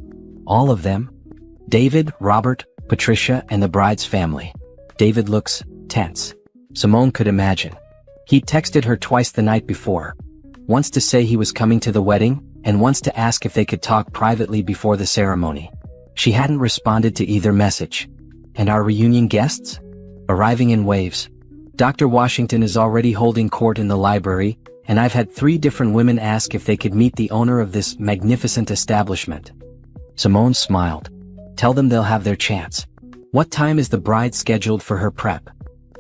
All of them? David, Robert, Patricia, and the bride's family. David looks tense. Simone could imagine. He'd texted her twice the night before. Once to say he was coming to the wedding, and once to ask if they could talk privately before the ceremony. She hadn't responded to either message. And our reunion guests? Arriving in waves. Dr. Washington is already holding court in the library, and I've had 3 different women ask if they could meet the owner of this magnificent establishment. Simone smiled. Tell them they'll have their chance. What time is the bride scheduled for her prep?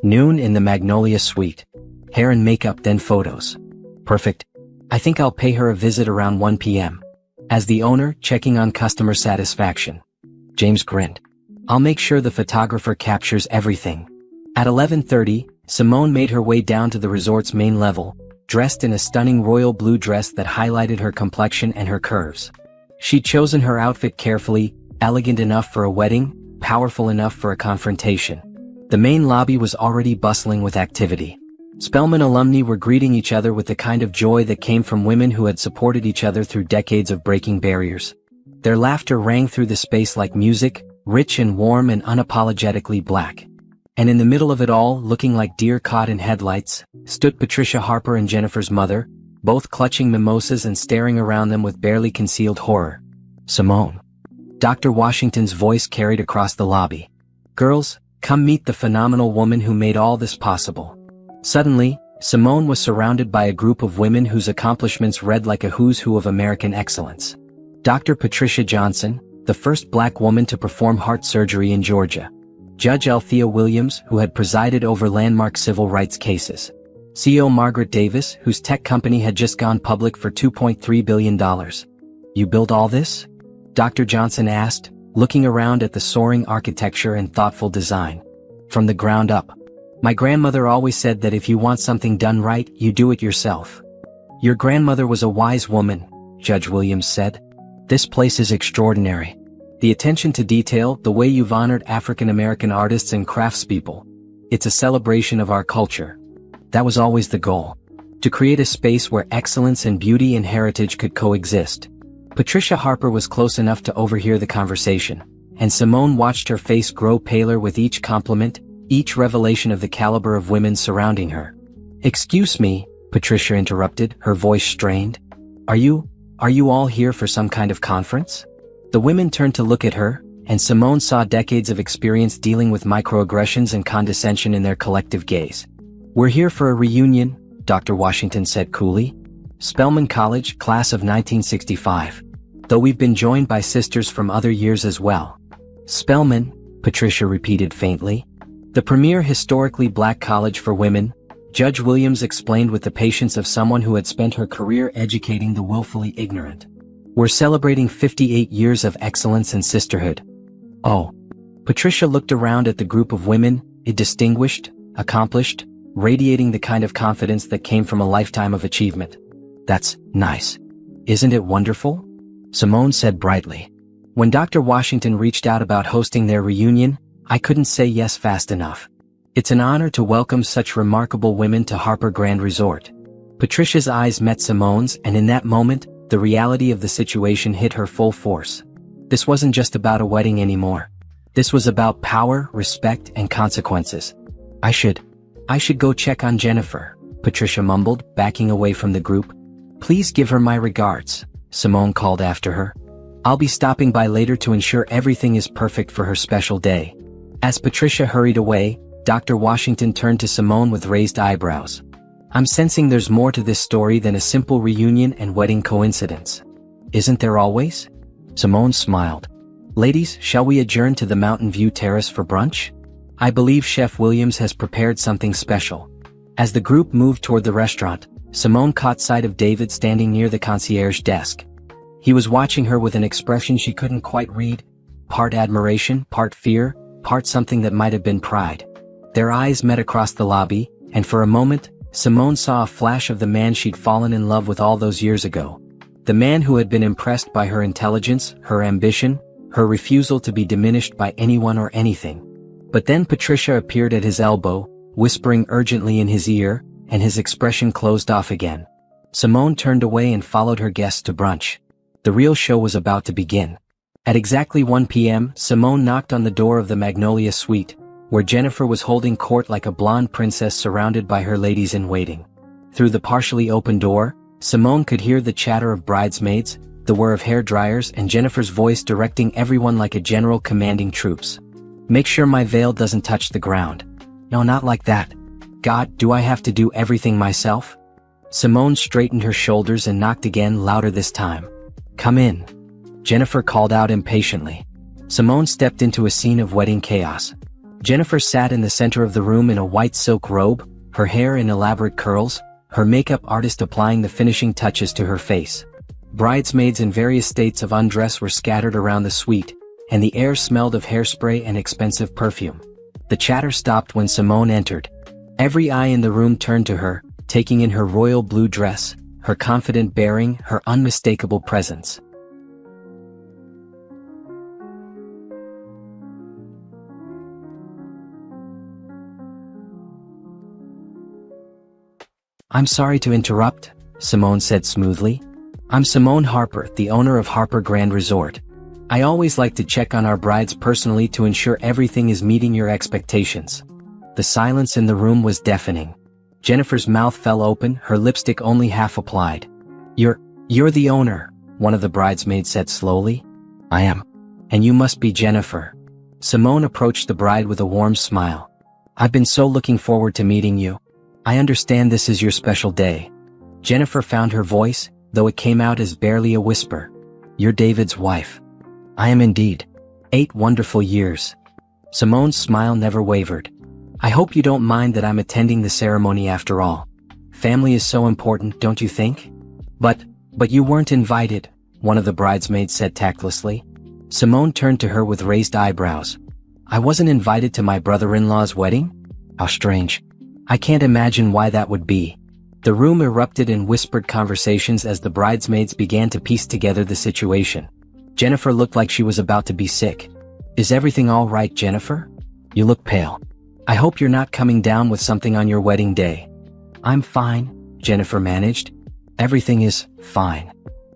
Noon in the Magnolia Suite. Hair and makeup, then photos. Perfect. I think I'll pay her a visit around 1 p.m. As the owner, checking on customer satisfaction. James grinned. I'll make sure the photographer captures everything. At 11:30, Simone made her way down to the resort's main level, dressed in a stunning royal blue dress that highlighted her complexion and her curves. She'd chosen her outfit carefully, Elegant enough for a wedding, powerful enough for a confrontation. The main lobby was already bustling with activity. Spelman alumni were greeting each other with the kind of joy that came from women who had supported each other through decades of breaking barriers. Their laughter rang through the space like music, rich and warm and unapologetically black. And in the middle of it all, looking like deer caught in headlights, stood Patricia Harper and Jennifer's mother, both clutching mimosas and staring around them with barely concealed horror. Simone. Dr. Washington's voice carried across the lobby. Girls, come meet the phenomenal woman who made all this possible. Suddenly, Simone was surrounded by a group of women whose accomplishments read like a who's who of American excellence. Dr. Patricia Johnson, the first black woman to perform heart surgery in Georgia. Judge Althea Williams, who had presided over landmark civil rights cases. CEO Margaret Davis, whose tech company had just gone public for $2.3 billion. You built all this? Dr. Johnson asked, looking around at the soaring architecture and thoughtful design. From the ground up. My grandmother always said that if you want something done right, you do it yourself. Your grandmother was a wise woman, Judge Williams said. This place is extraordinary. The attention to detail, the way you've honored African American artists and craftspeople. It's a celebration of our culture. That was always the goal. To create a space where excellence and beauty and heritage could coexist. Patricia Harper was close enough to overhear the conversation, and Simone watched her face grow paler with each compliment, each revelation of the caliber of women surrounding her. Excuse me, Patricia interrupted, her voice strained. Are you all here for some kind of conference? The women turned to look at her, and Simone saw decades of experience dealing with microaggressions and condescension in their collective gaze. We're here for a reunion, Dr. Washington said coolly. Spelman College, class of 1965. Though we've been joined by sisters from other years as well. Spelman, Patricia repeated faintly. The premier historically black college for women, Judge Williams explained with the patience of someone who had spent her career educating the willfully ignorant. We're celebrating 58 years of excellence and sisterhood. Oh. Patricia looked around at the group of women, distinguished, accomplished, radiating the kind of confidence that came from a lifetime of achievement. That's nice. Isn't it wonderful? Simone said brightly. When Dr. Washington reached out about hosting their reunion, I couldn't say yes fast enough. It's an honor to welcome such remarkable women to Harper Grand Resort. Patricia's eyes met Simone's, and in that moment, the reality of the situation hit her full force. This wasn't just about a wedding anymore. This was about power, respect, and consequences. I should go check on Jennifer, Patricia mumbled, backing away from the group. Please give her my regards, Simone called after her. I'll be stopping by later to ensure everything is perfect for her special day. As Patricia hurried away, Dr. Washington turned to Simone with raised eyebrows. I'm sensing there's more to this story than a simple reunion and wedding coincidence. Isn't there always? Simone smiled. Ladies, shall we adjourn to the Mountain View Terrace for brunch? I believe Chef Williams has prepared something special. As the group moved toward the restaurant, Simone caught sight of David standing near the concierge desk. He was watching her with an expression she couldn't quite read, part admiration, part fear, part something that might have been pride. Their eyes met across the lobby, and for a moment, Simone saw a flash of the man she'd fallen in love with all those years ago. The man who had been impressed by her intelligence, her ambition, her refusal to be diminished by anyone or anything. But then Patricia appeared at his elbow, whispering urgently in his ear, and his expression closed off again. Simone turned away and followed her guests to brunch. The real show was about to begin. At exactly 1 p.m., Simone knocked on the door of the Magnolia Suite, where Jennifer was holding court like a blonde princess surrounded by her ladies-in-waiting. Through the partially open door, Simone could hear the chatter of bridesmaids, the whir of hair dryers, and Jennifer's voice directing everyone like a general commanding troops. Make sure my veil doesn't touch the ground. No, not like that. God, do I have to do everything myself? Simone straightened her shoulders and knocked again, louder this time. Come in. Jennifer called out impatiently. Simone stepped into a scene of wedding chaos. Jennifer sat in the center of the room in a white silk robe, her hair in elaborate curls, her makeup artist applying the finishing touches to her face. Bridesmaids in various states of undress were scattered around the suite, and the air smelled of hairspray and expensive perfume. The chatter stopped when Simone entered. Every eye in the room turned to her, taking in her royal blue dress, her confident bearing, her unmistakable presence. "I'm sorry to interrupt," Simone said smoothly. "I'm Simone Harper, the owner of Harper Grand Resort. I always like to check on our brides personally to ensure everything is meeting your expectations." The silence in the room was deafening. Jennifer's mouth fell open, her lipstick only half applied. You're the owner," one of the bridesmaids said slowly. "I am. And you must be Jennifer." Simone approached the bride with a warm smile. "I've been so looking forward to meeting you. I understand this is your special day." Jennifer found her voice, though it came out as barely a whisper. "You're David's wife." "I am indeed. 8 wonderful years." Simone's smile never wavered. "I hope you don't mind that I'm attending the ceremony after all. Family is so important, don't you think?" But you weren't invited," one of the bridesmaids said tactlessly. Simone turned to her with raised eyebrows. "I wasn't invited to my brother-in-law's wedding? How strange. I can't imagine why that would be." The room erupted in whispered conversations as the bridesmaids began to piece together the situation. Jennifer looked like she was about to be sick. "Is everything all right, Jennifer? You look pale. I hope you're not coming down with something on your wedding day." "I'm fine," Jennifer managed. "Everything is fine."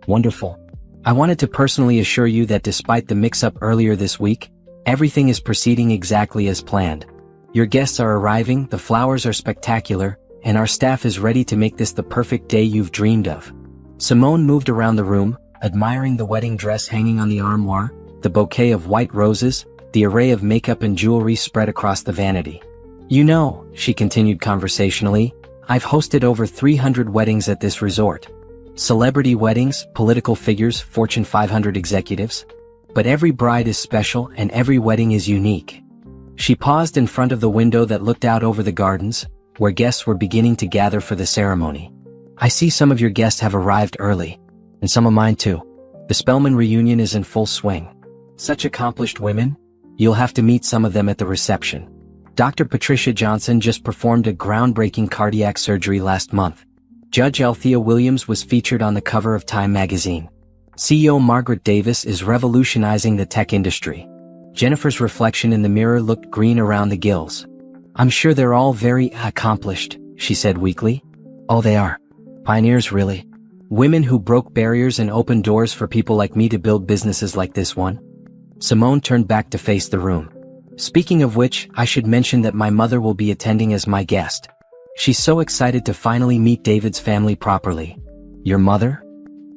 "Wonderful. I wanted to personally assure you that despite the mix-up earlier this week, everything is proceeding exactly as planned. Your guests are arriving, the flowers are spectacular, and our staff is ready to make this the perfect day you've dreamed of." Simone moved around the room, admiring the wedding dress hanging on the armoire, the bouquet of white roses, the array of makeup and jewelry spread across the vanity. "You know," she continued conversationally, "I've hosted over 300 weddings at this resort. Celebrity weddings, political figures, Fortune 500 executives. But every bride is special and every wedding is unique." She paused in front of the window that looked out over the gardens, where guests were beginning to gather for the ceremony. "I see some of your guests have arrived early. And some of mine too. The Spellman reunion is in full swing. Such accomplished women. You'll have to meet some of them at the reception. Dr. Patricia Johnson just performed a groundbreaking cardiac surgery last month. Judge Althea Williams was featured on the cover of Time magazine. CEO Margaret Davis is revolutionizing the tech industry." Jennifer's reflection in the mirror looked green around the gills. "I'm sure they're all very accomplished," she said weakly. "Oh, they are. Pioneers, really. Women who broke barriers and opened doors for people like me to build businesses like this one." Simone turned back to face the room. "Speaking of which, I should mention that my mother will be attending as my guest. She's so excited to finally meet David's family properly." "Your mother?"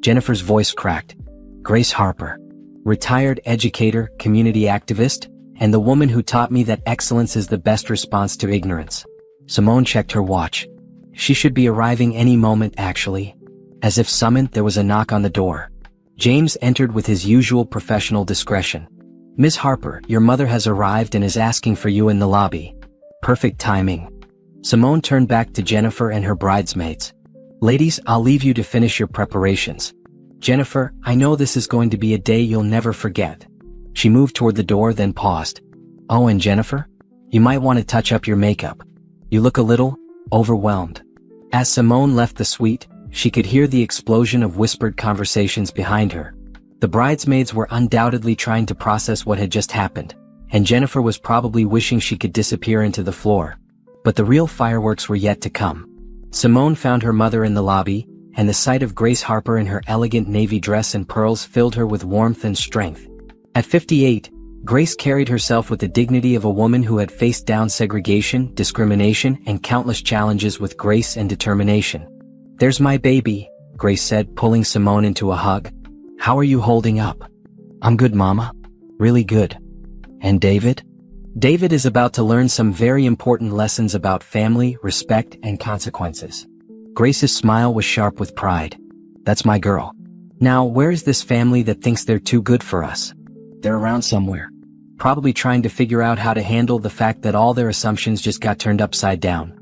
Jennifer's voice cracked. "Grace Harper. Retired educator, community activist, and the woman who taught me that excellence is the best response to ignorance." Simone checked her watch. "She should be arriving any moment, actually." As if summoned, there was a knock on the door. James entered with his usual professional discretion. "Miss Harper, your mother has arrived and is asking for you in the lobby." Perfect timing. Simone turned back to Jennifer and her bridesmaids. "Ladies, I'll leave you to finish your preparations. Jennifer, I know this is going to be a day you'll never forget." She moved toward the door, then paused. "Oh, and Jennifer? You might want to touch up your makeup. You look a little overwhelmed." As Simone left the suite, she could hear the explosion of whispered conversations behind her. The bridesmaids were undoubtedly trying to process what had just happened, and Jennifer was probably wishing she could disappear into the floor. But the real fireworks were yet to come. Simone found her mother in the lobby, and the sight of Grace Harper in her elegant navy dress and pearls filled her with warmth and strength. At 58, Grace carried herself with the dignity of a woman who had faced down segregation, discrimination, and countless challenges with grace and determination. "There's my baby," Grace said, pulling Simone into a hug. "How are you holding up?" "I'm good, Mama. Really good." "And David?" "David is about to learn some very important lessons about family, respect, and consequences." Grace's smile was sharp with pride. "That's my girl. Now, where is this family that thinks they're too good for us?" "They're around somewhere. Probably trying to figure out how to handle the fact that all their assumptions just got turned upside down."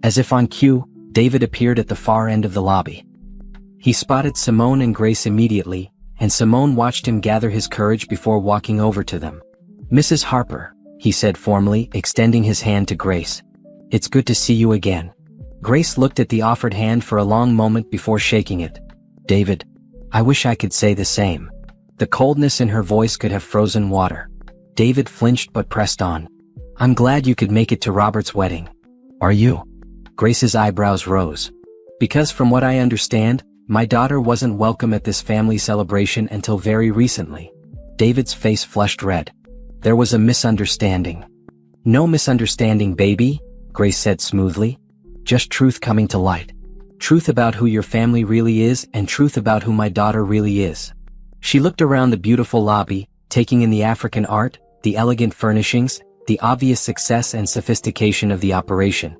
As if on cue, David appeared at the far end of the lobby. He spotted Simone and Grace immediately, and Simone watched him gather his courage before walking over to them. "Mrs. Harper," he said formally, extending his hand to Grace. "It's good to see you again." Grace looked at the offered hand for a long moment before shaking it. "David, I wish I could say the same." The coldness in her voice could have frozen water. David flinched but pressed on. "I'm glad you could make it to Robert's wedding." "Are you?" Grace's eyebrows rose. Because from what I understand, my daughter wasn't welcome at this family celebration until very recently. David's face flushed red. There was a misunderstanding. No misunderstanding, baby, Grace said smoothly. Just truth coming to light. Truth about who your family really is and truth about who my daughter really is. She looked around the beautiful lobby, taking in the African art, the elegant furnishings, the obvious success and sophistication of the operation.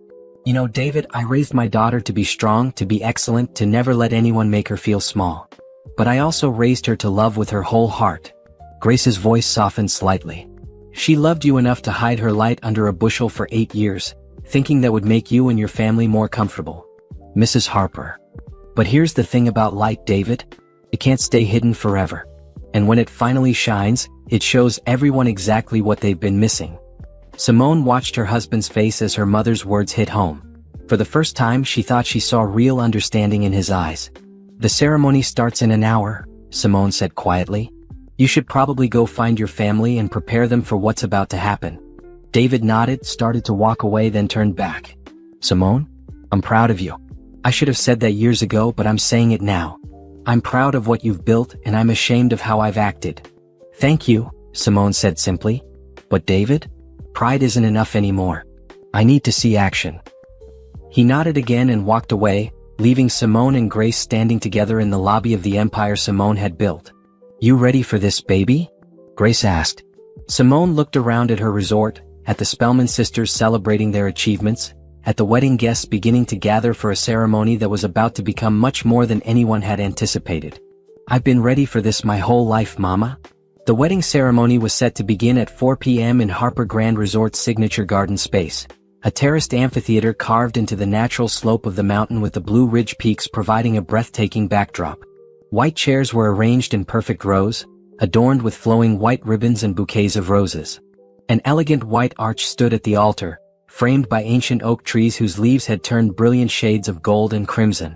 You know, David, I raised my daughter to be strong, to be excellent, to never let anyone make her feel small. But I also raised her to love with her whole heart. Grace's voice softened slightly. She loved you enough to hide her light under a bushel for 8 years, thinking that would make you and your family more comfortable. Mrs. Harper. But here's the thing about light, David. It can't stay hidden forever. And when it finally shines, it shows everyone exactly what they've been missing. Simone watched her husband's face as her mother's words hit home. For the first time, she thought she saw real understanding in his eyes. The ceremony starts in an hour, Simone said quietly. You should probably go find your family and prepare them for what's about to happen. David nodded, started to walk away, then turned back. Simone, I'm proud of you. I should have said that years ago, but I'm saying it now. I'm proud of what you've built, and I'm ashamed of how I've acted. Thank you, Simone said simply. But David? Pride isn't enough anymore. I need to see action. He nodded again and walked away, leaving Simone and Grace standing together in the lobby of the empire Simone had built. You ready for this, baby? Grace asked. Simone looked around at her resort, at the Spellman sisters celebrating their achievements, at the wedding guests beginning to gather for a ceremony that was about to become much more than anyone had anticipated. I've been ready for this my whole life, Mama. The wedding ceremony was set to begin at 4 p.m. in Harper Grand Resort's signature garden space, a terraced amphitheater carved into the natural slope of the mountain with the Blue Ridge peaks providing a breathtaking backdrop. White chairs were arranged in perfect rows, adorned with flowing white ribbons and bouquets of roses. An elegant white arch stood at the altar, framed by ancient oak trees whose leaves had turned brilliant shades of gold and crimson.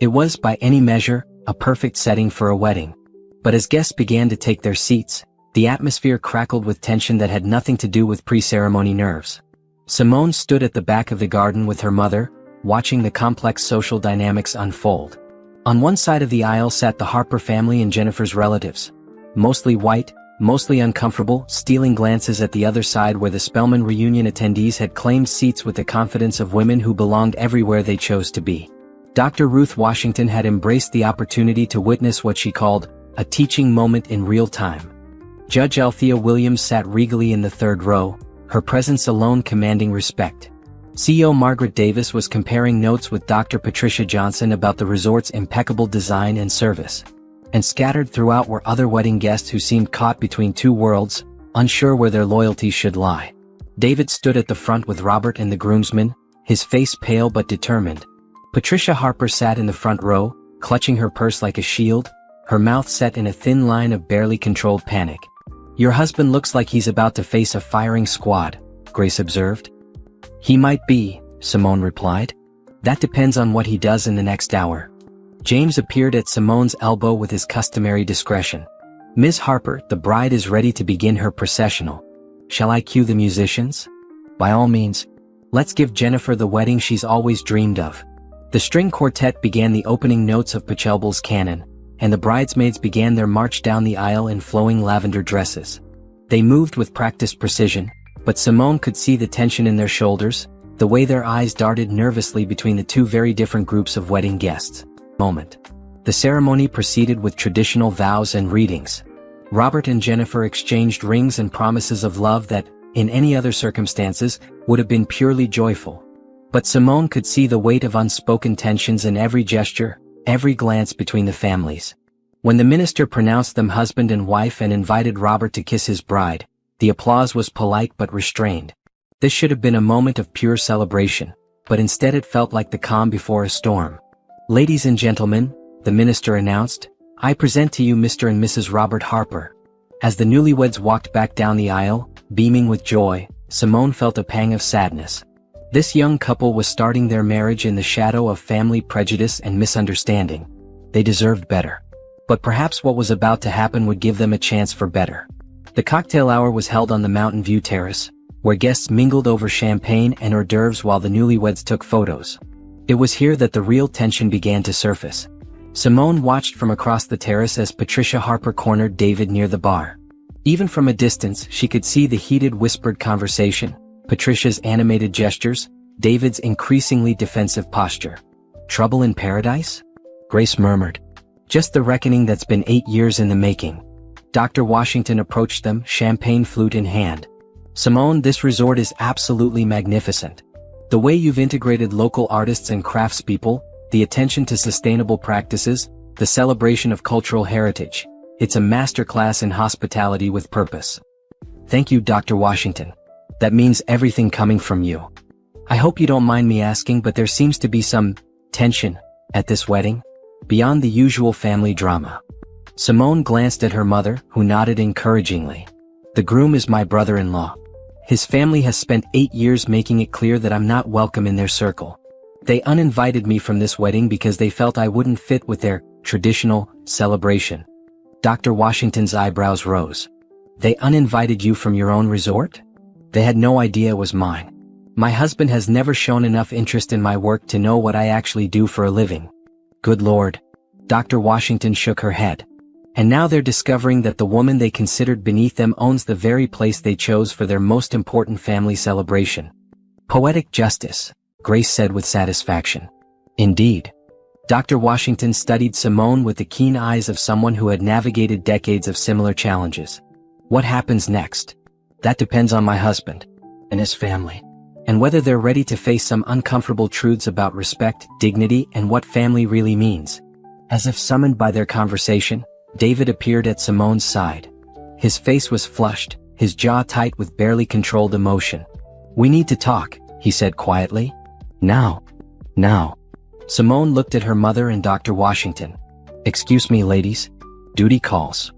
It was, by any measure, a perfect setting for a wedding. But as guests began to take their seats, the atmosphere crackled with tension that had nothing to do with pre-ceremony nerves. Simone stood at the back of the garden with her mother, watching the complex social dynamics unfold. On one side of the aisle sat the Harper family and Jennifer's relatives. Mostly white, mostly uncomfortable, stealing glances at the other side where the Spellman reunion attendees had claimed seats with the confidence of women who belonged everywhere they chose to be. Dr. Ruth Washington had embraced the opportunity to witness what she called a teaching moment in real time. Judge Althea Williams sat regally in the third row, her presence alone commanding respect. CEO Margaret Davis was comparing notes with Dr. Patricia Johnson about the resort's impeccable design and service. And scattered throughout were other wedding guests who seemed caught between two worlds, unsure where their loyalties should lie. David stood at the front with Robert and the groomsmen, his face pale but determined. Patricia Harper sat in the front row, clutching her purse like a shield, her mouth set in a thin line of barely controlled panic. Your husband looks like he's about to face a firing squad, Grace observed. He might be, Simone replied. That depends on what he does in the next hour. James appeared at Simone's elbow with his customary discretion. Ms. Harper, the bride is ready to begin her processional. Shall I cue the musicians? By all means. Let's give Jennifer the wedding she's always dreamed of. The string quartet began the opening notes of Pachelbel's canon, and the bridesmaids began their march down the aisle in flowing lavender dresses. They moved with practiced precision, but Simone could see the tension in their shoulders, the way their eyes darted nervously between the two very different groups of wedding guests. The ceremony proceeded with traditional vows and readings. Robert and Jennifer exchanged rings and promises of love that, in any other circumstances, would have been purely joyful. But Simone could see the weight of unspoken tensions in every gesture, every glance between the families. When the minister pronounced them husband and wife and invited Robert to kiss his bride, the applause was polite but restrained. This should have been a moment of pure celebration, but instead it felt like the calm before a storm. Ladies and gentlemen, the minister announced, I present to you Mr. and Mrs. Robert Harper. As the newlyweds walked back down the aisle, beaming with joy, Simone felt a pang of sadness. This young couple was starting their marriage in the shadow of family prejudice and misunderstanding. They deserved better. But perhaps what was about to happen would give them a chance for better. The cocktail hour was held on the Mountain View Terrace, where guests mingled over champagne and hors d'oeuvres while the newlyweds took photos. It was here that the real tension began to surface. Simone watched from across the terrace as Patricia Harper cornered David near the bar. Even from a distance, she could see the heated whispered conversation, Patricia's animated gestures, David's increasingly defensive posture. Trouble in paradise? Grace murmured. Just the reckoning that's been 8 years in the making. Dr. Washington approached them, champagne flute in hand. Simone, this resort is absolutely magnificent. The way you've integrated local artists and craftspeople, the attention to sustainable practices, the celebration of cultural heritage. It's a masterclass in hospitality with purpose. Thank you, Dr. Washington. That means everything coming from you. I hope you don't mind me asking, but there seems to be some tension at this wedding, beyond the usual family drama. Simone glanced at her mother, who nodded encouragingly. The groom is my brother-in-law. His family has spent 8 years making it clear that I'm not welcome in their circle. They uninvited me from this wedding because they felt I wouldn't fit with their traditional celebration. Dr. Washington's eyebrows rose. They uninvited you from your own resort? They had no idea it was mine. My husband has never shown enough interest in my work to know what I actually do for a living. Good Lord. Dr. Washington shook her head. And now they're discovering that the woman they considered beneath them owns the very place they chose for their most important family celebration. Poetic justice, Grace said with satisfaction. Indeed. Dr. Washington studied Simone with the keen eyes of someone who had navigated decades of similar challenges. What happens next? That depends on my husband and his family, and whether they're ready to face some uncomfortable truths about respect, dignity, and what family really means. As if summoned by their conversation, David appeared at Simone's side. His face was flushed, his jaw tight with barely controlled emotion. We need to talk, he said quietly. Now. Simone looked at her mother and Dr. Washington. Excuse me, ladies. Duty calls.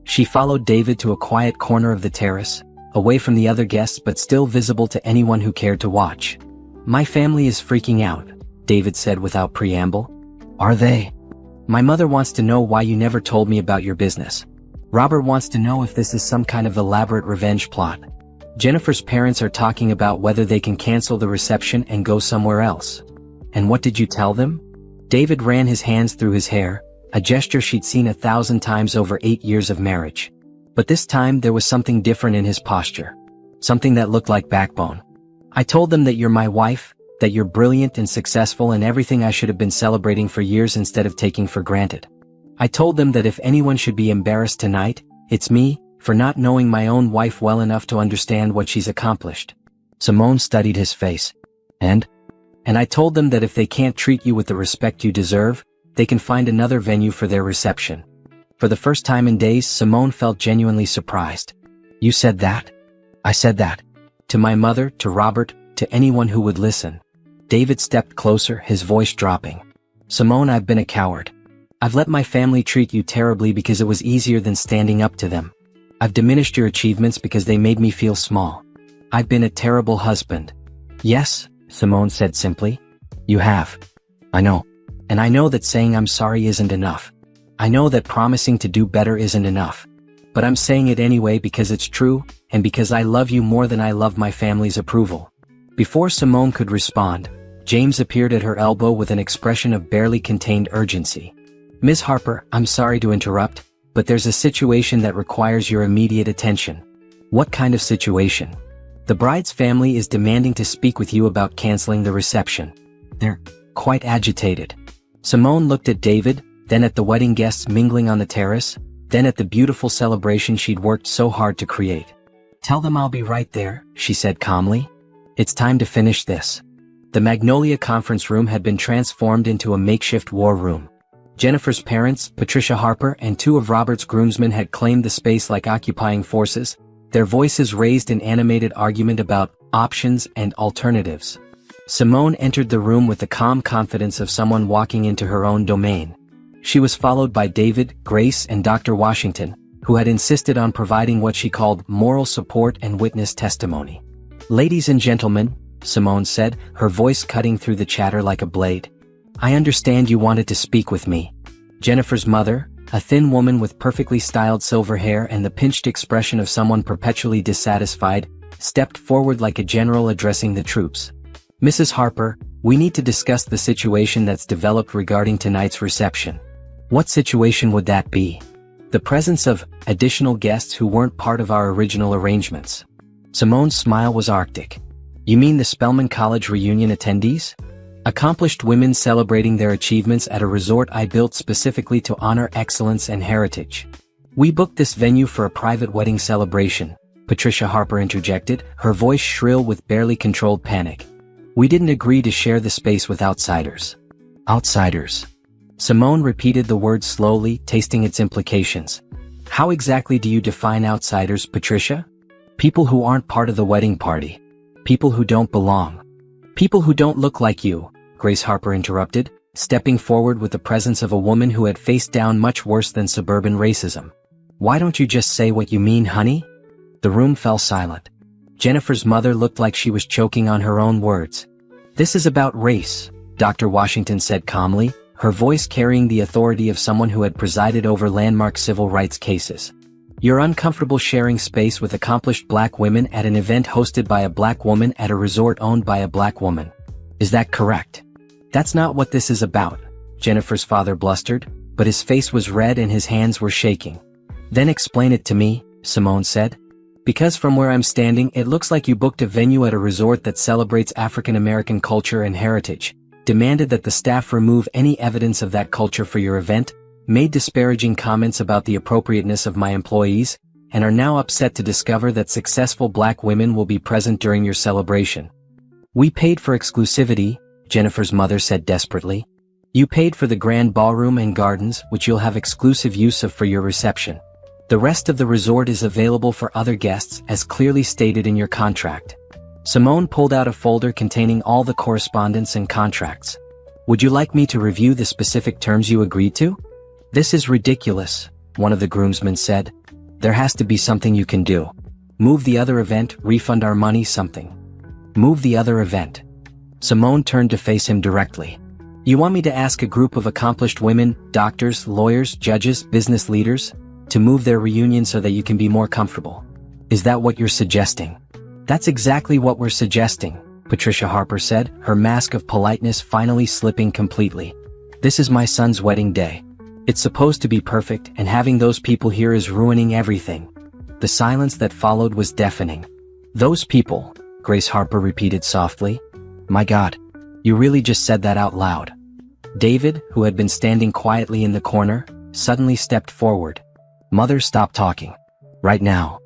She followed David to a quiet corner of the terrace, away from the other guests but still visible to anyone who cared to watch. My family is freaking out, David said without preamble. Are they? My mother wants to know why you never told me about your business. Robert wants to know if this is some kind of elaborate revenge plot. Jennifer's parents are talking about whether they can cancel the reception and go somewhere else. And what did you tell them? David ran his hands through his hair, a gesture she'd seen 1,000 times over 8 years of marriage. But this time there was something different in his posture. Something that looked like backbone. I told them that you're my wife, that you're brilliant and successful and everything I should have been celebrating for years instead of taking for granted. I told them that if anyone should be embarrassed tonight, it's me, for not knowing my own wife well enough to understand what she's accomplished. Simone studied his face. And I told them that if they can't treat you with the respect you deserve, they can find another venue for their reception. For the first time in days, Simone felt genuinely surprised. You said that? I said that. To my mother, to Robert, to anyone who would listen. David stepped closer, his voice dropping. Simone, I've been a coward. I've let my family treat you terribly because it was easier than standing up to them. I've diminished your achievements because they made me feel small. I've been a terrible husband. Yes, Simone said simply. You have. I know. And I know that saying I'm sorry isn't enough. I know that promising to do better isn't enough. But I'm saying it anyway because it's true, and because I love you more than I love my family's approval. Before Simone could respond, James appeared at her elbow with an expression of barely contained urgency. Ms. Harper, I'm sorry to interrupt, but there's a situation that requires your immediate attention. What kind of situation? The bride's family is demanding to speak with you about canceling the reception. They're quite agitated. Simone looked at David, then at the wedding guests mingling on the terrace, then at the beautiful celebration she'd worked so hard to create. Tell them I'll be right there, she said calmly. It's time to finish this. The Magnolia conference room had been transformed into a makeshift war room. Jennifer's parents, Patricia Harper, and 2 of Robert's groomsmen had claimed the space like occupying forces, their voices raised in animated argument about options and alternatives. Simone entered the room with the calm confidence of someone walking into her own domain. She was followed by David, Grace, and Dr. Washington, who had insisted on providing what she called moral support and witness testimony. Ladies and gentlemen, Simone said, her voice cutting through the chatter like a blade. I understand you wanted to speak with me. Jennifer's mother, a thin woman with perfectly styled silver hair and the pinched expression of someone perpetually dissatisfied, stepped forward like a general addressing the troops. Mrs. Harper, We need to discuss the situation that's developed regarding tonight's reception. What situation would that be? The presence of additional guests who weren't part of our original arrangements. Simone's smile was arctic. You mean the Spelman College reunion attendees? Accomplished women celebrating their achievements at a resort I built specifically to honor excellence and heritage. We booked this venue for a private wedding celebration, Patricia Harper interjected, her voice shrill with barely controlled panic. We didn't agree to share the space with outsiders. Outsiders. Simone repeated the word slowly, tasting its implications. How exactly do you define outsiders, Patricia? People who aren't part of the wedding party. People who don't belong. People who don't look like you, Grace Harper interrupted, stepping forward with the presence of a woman who had faced down much worse than suburban racism. Why don't you just say what you mean, honey? The room fell silent. Jennifer's mother looked like she was choking on her own words. This is about race, Dr. Washington said calmly, her voice carrying the authority of someone who had presided over landmark civil rights cases. You're uncomfortable sharing space with accomplished black women at an event hosted by a black woman at a resort owned by a black woman. Is that correct? That's not what this is about, Jennifer's father blustered, but his face was red and his hands were shaking. Then explain it to me, Simone said. Because from where I'm standing, it looks like you booked a venue at a resort that celebrates African American culture and heritage, demanded that the staff remove any evidence of that culture for your event, made disparaging comments about the appropriateness of my employees, and are now upset to discover that successful black women will be present during your celebration. We paid for exclusivity, Jennifer's mother said desperately. You paid for the grand ballroom and gardens, which you'll have exclusive use of for your reception. The rest of the resort is available for other guests, as clearly stated in your contract. Simone pulled out a folder containing all the correspondence and contracts. Would you like me to review the specific terms you agreed to? This is ridiculous, one of the groomsmen said. There has to be something you can do. Move the other event, refund our money, something. Move the other event. Simone turned to face him directly. You want me to ask a group of accomplished women, doctors, lawyers, judges, business leaders, to move their reunion so that you can be more comfortable? Is that what you're suggesting? That's exactly what we're suggesting, Patricia Harper said, her mask of politeness finally slipping completely. This is my son's wedding day. It's supposed to be perfect, and having those people here is ruining everything. The silence that followed was deafening. Those people, Grace Harper repeated softly. My God, you really just said that out loud. David, who had been standing quietly in the corner, suddenly stepped forward. Mother, stop talking. Right now.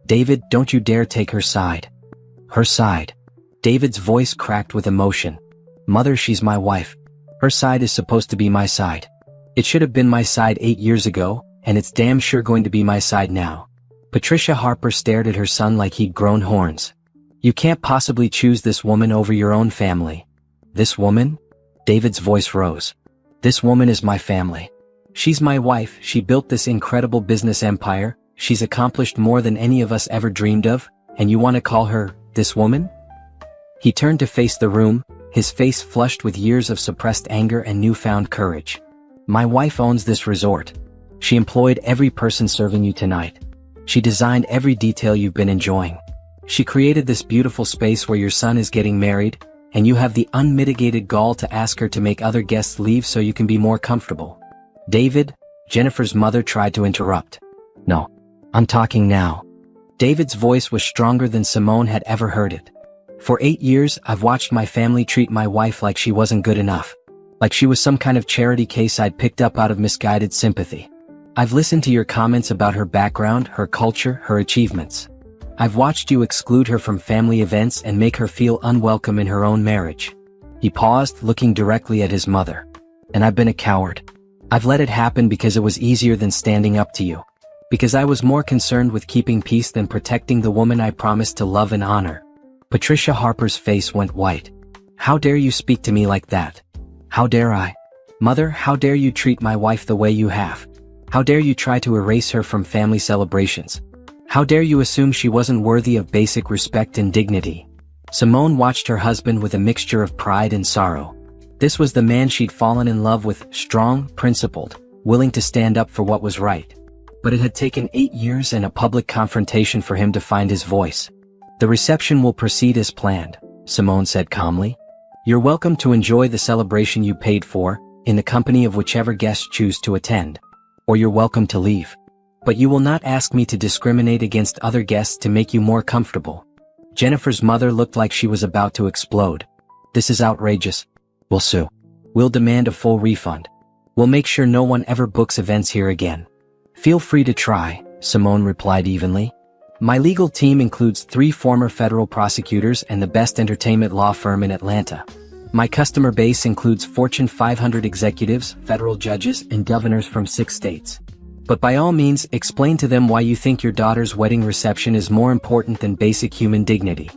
David, don't you dare take her side. Her side. David's voice cracked with emotion. Mother, she's my wife. Her side is supposed to be my side. It should have been my side 8 years ago, and it's damn sure going to be my side now. Patricia Harper stared at her son like he'd grown horns. You can't possibly choose this woman over your own family. This woman? David's voice rose. This woman is my family. She's my wife, she built this incredible business empire, she's accomplished more than any of us ever dreamed of, and you want to call her, this woman? He turned to face the room, his face flushed with years of suppressed anger and newfound courage. My wife owns this resort. She employed every person serving you tonight. She designed every detail you've been enjoying. She created this beautiful space where your son is getting married, and you have the unmitigated gall to ask her to make other guests leave so you can be more comfortable. David, Jennifer's mother tried to interrupt. No. I'm talking now. David's voice was stronger than Simone had ever heard it. For 8 years, I've watched my family treat my wife like she wasn't good enough. Like she was some kind of charity case I'd picked up out of misguided sympathy. I've listened to your comments about her background, her culture, her achievements. I've watched you exclude her from family events and make her feel unwelcome in her own marriage. He paused, looking directly at his mother. And I've been a coward. I've let it happen because it was easier than standing up to you. Because I was more concerned with keeping peace than protecting the woman I promised to love and honor. Patricia Harper's face went white. How dare you speak to me like that? How dare I? Mother, how dare you treat my wife the way you have? How dare you try to erase her from family celebrations? How dare you assume she wasn't worthy of basic respect and dignity? Simone watched her husband with a mixture of pride and sorrow. This was the man she'd fallen in love with, strong, principled, willing to stand up for what was right. But it had taken 8 years and a public confrontation for him to find his voice. The reception will proceed as planned, Simone said calmly. You're welcome to enjoy the celebration you paid for, in the company of whichever guests choose to attend. Or you're welcome to leave. But you will not ask me to discriminate against other guests to make you more comfortable." Jennifer's mother looked like she was about to explode. "This is outrageous. We'll sue. We'll demand a full refund. We'll make sure no one ever books events here again." "Feel free to try," Simone replied evenly. "My legal team includes 3 former federal prosecutors and the best entertainment law firm in Atlanta. My customer base includes Fortune 500 executives, federal judges, and governors from 6 states. But by all means, explain to them why you think your daughter's wedding reception is more important than basic human dignity."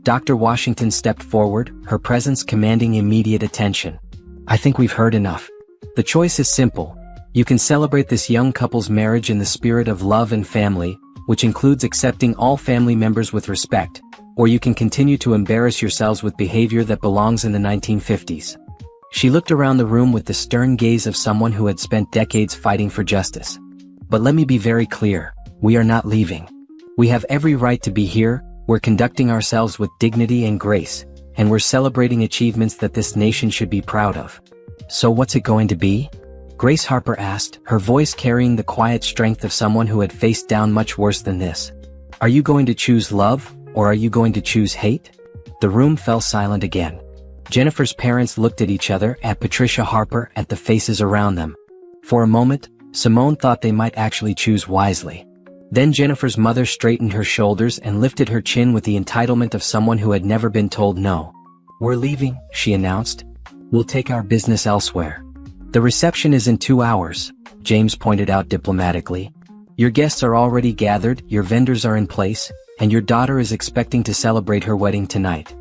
Dr. Washington stepped forward, her presence commanding immediate attention. "I think we've heard enough. The choice is simple. You can celebrate this young couple's marriage in the spirit of love and family, which includes accepting all family members with respect, or you can continue to embarrass yourselves with behavior that belongs in the 1950s. She looked around the room with the stern gaze of someone who had spent decades fighting for justice. "But let me be very clear, we are not leaving. We have every right to be here, we're conducting ourselves with dignity and grace, and we're celebrating achievements that this nation should be proud of." "So what's it going to be?" Grace Harper asked, her voice carrying the quiet strength of someone who had faced down much worse than this. "Are you going to choose love, or are you going to choose hate?" The room fell silent again. Jennifer's parents looked at each other, at Patricia Harper, at the faces around them. For a moment, Simone thought they might actually choose wisely. Then Jennifer's mother straightened her shoulders and lifted her chin with the entitlement of someone who had never been told no. "We're leaving," she announced. "We'll take our business elsewhere." "The reception is in 2 hours, James pointed out diplomatically. "Your guests are already gathered, your vendors are in place, and your daughter is expecting to celebrate her wedding tonight."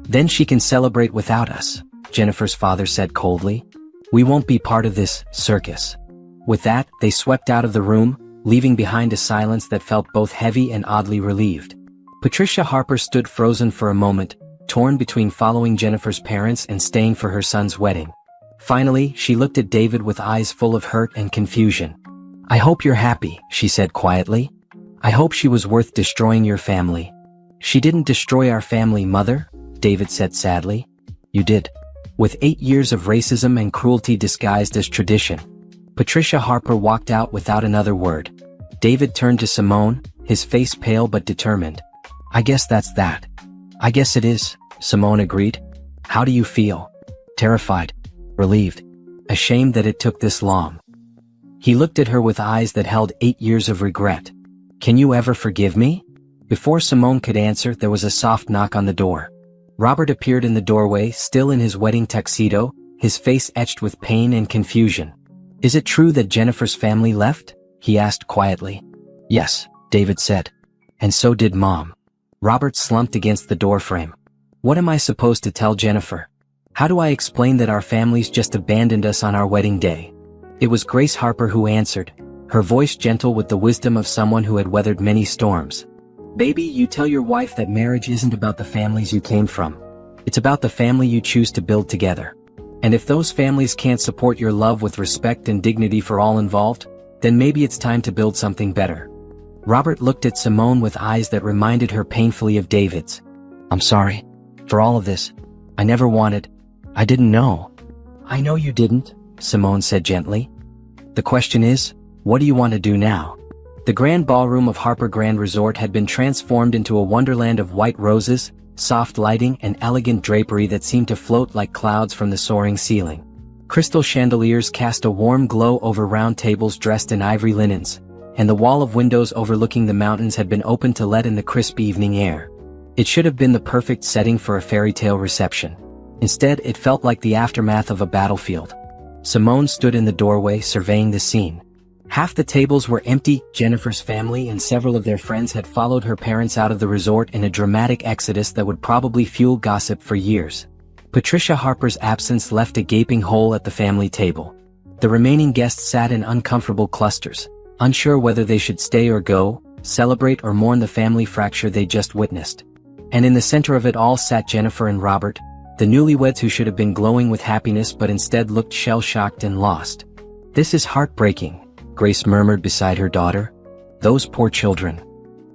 "Then she can celebrate without us," Jennifer's father said coldly. "We won't be part of this circus." With that, they swept out of the room, leaving behind a silence that felt both heavy and oddly relieved. Patricia Harper stood frozen for a moment, torn between following Jennifer's parents and staying for her son's wedding. Finally, she looked at David with eyes full of hurt and confusion. "I hope you're happy," she said quietly. "I hope she was worth destroying your family." "She didn't destroy our family, Mother," David said sadly. "You did. With 8 years of racism and cruelty disguised as tradition." Patricia Harper walked out without another word. David turned to Simone, his face pale but determined. "I guess that's that." "I guess it is," Simone agreed. "How do you feel?" "Terrified. Relieved. Ashamed that it took this long." He looked at her with eyes that held 8 years of regret. "Can you ever forgive me?" Before Simone could answer, there was a soft knock on the door. Robert appeared in the doorway, still in his wedding tuxedo, his face etched with pain and confusion. "Is it true that Jennifer's family left?" he asked quietly. "Yes," David said. "And so did Mom." Robert slumped against the doorframe. "What am I supposed to tell Jennifer? How do I explain that our families just abandoned us on our wedding day?" It was Grace Harper who answered, her voice gentle with the wisdom of someone who had weathered many storms. "Baby, you tell your wife that marriage isn't about the families you came from. It's about the family you choose to build together. And if those families can't support your love with respect and dignity for all involved, then maybe it's time to build something better." Robert looked at Simone with eyes that reminded her painfully of David's. "I'm sorry. For all of this. I never wanted. I didn't know." "I know you didn't," Simone said gently. "The question is, what do you want to do now?" The grand ballroom of Harper Grand Resort had been transformed into a wonderland of white roses, soft lighting, and elegant drapery that seemed to float like clouds from the soaring ceiling. Crystal chandeliers cast a warm glow over round tables dressed in ivory linens, and the wall of windows overlooking the mountains had been opened to let in the crisp evening air. It should have been the perfect setting for a fairy tale reception. Instead, it felt like the aftermath of a battlefield. Simone stood in the doorway surveying the scene. Half the tables were empty. Jennifer's family and several of their friends had followed her parents out of the resort in a dramatic exodus that would probably fuel gossip for years. Patricia Harper's absence left a gaping hole at the family table. The remaining guests sat in uncomfortable clusters, unsure whether they should stay or go, celebrate or mourn the family fracture they just witnessed. And in the center of it all sat Jennifer and Robert, the newlyweds who should have been glowing with happiness but instead looked shell-shocked and lost. "This is heartbreaking," Grace murmured beside her daughter. "Those poor children."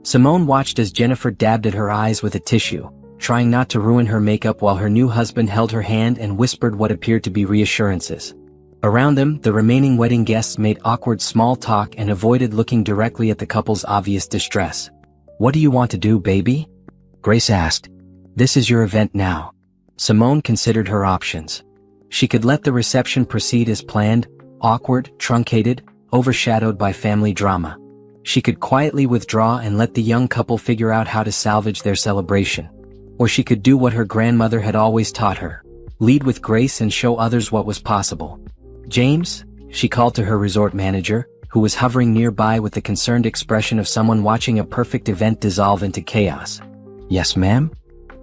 Simone watched as Jennifer dabbed at her eyes with a tissue, trying not to ruin her makeup while her new husband held her hand and whispered what appeared to be reassurances. Around them, the remaining wedding guests made awkward small talk and avoided looking directly at the couple's obvious distress. "What do you want to do, baby?" Grace asked. "This is your event now." Simone considered her options. She could let the reception proceed as planned, awkward, truncated, overshadowed by family drama. She could quietly withdraw and let the young couple figure out how to salvage their celebration. Or she could do what her grandmother had always taught her: lead with grace and show others what was possible. "James," she called to her resort manager, who was hovering nearby with the concerned expression of someone watching a perfect event dissolve into chaos. "Yes, ma'am?"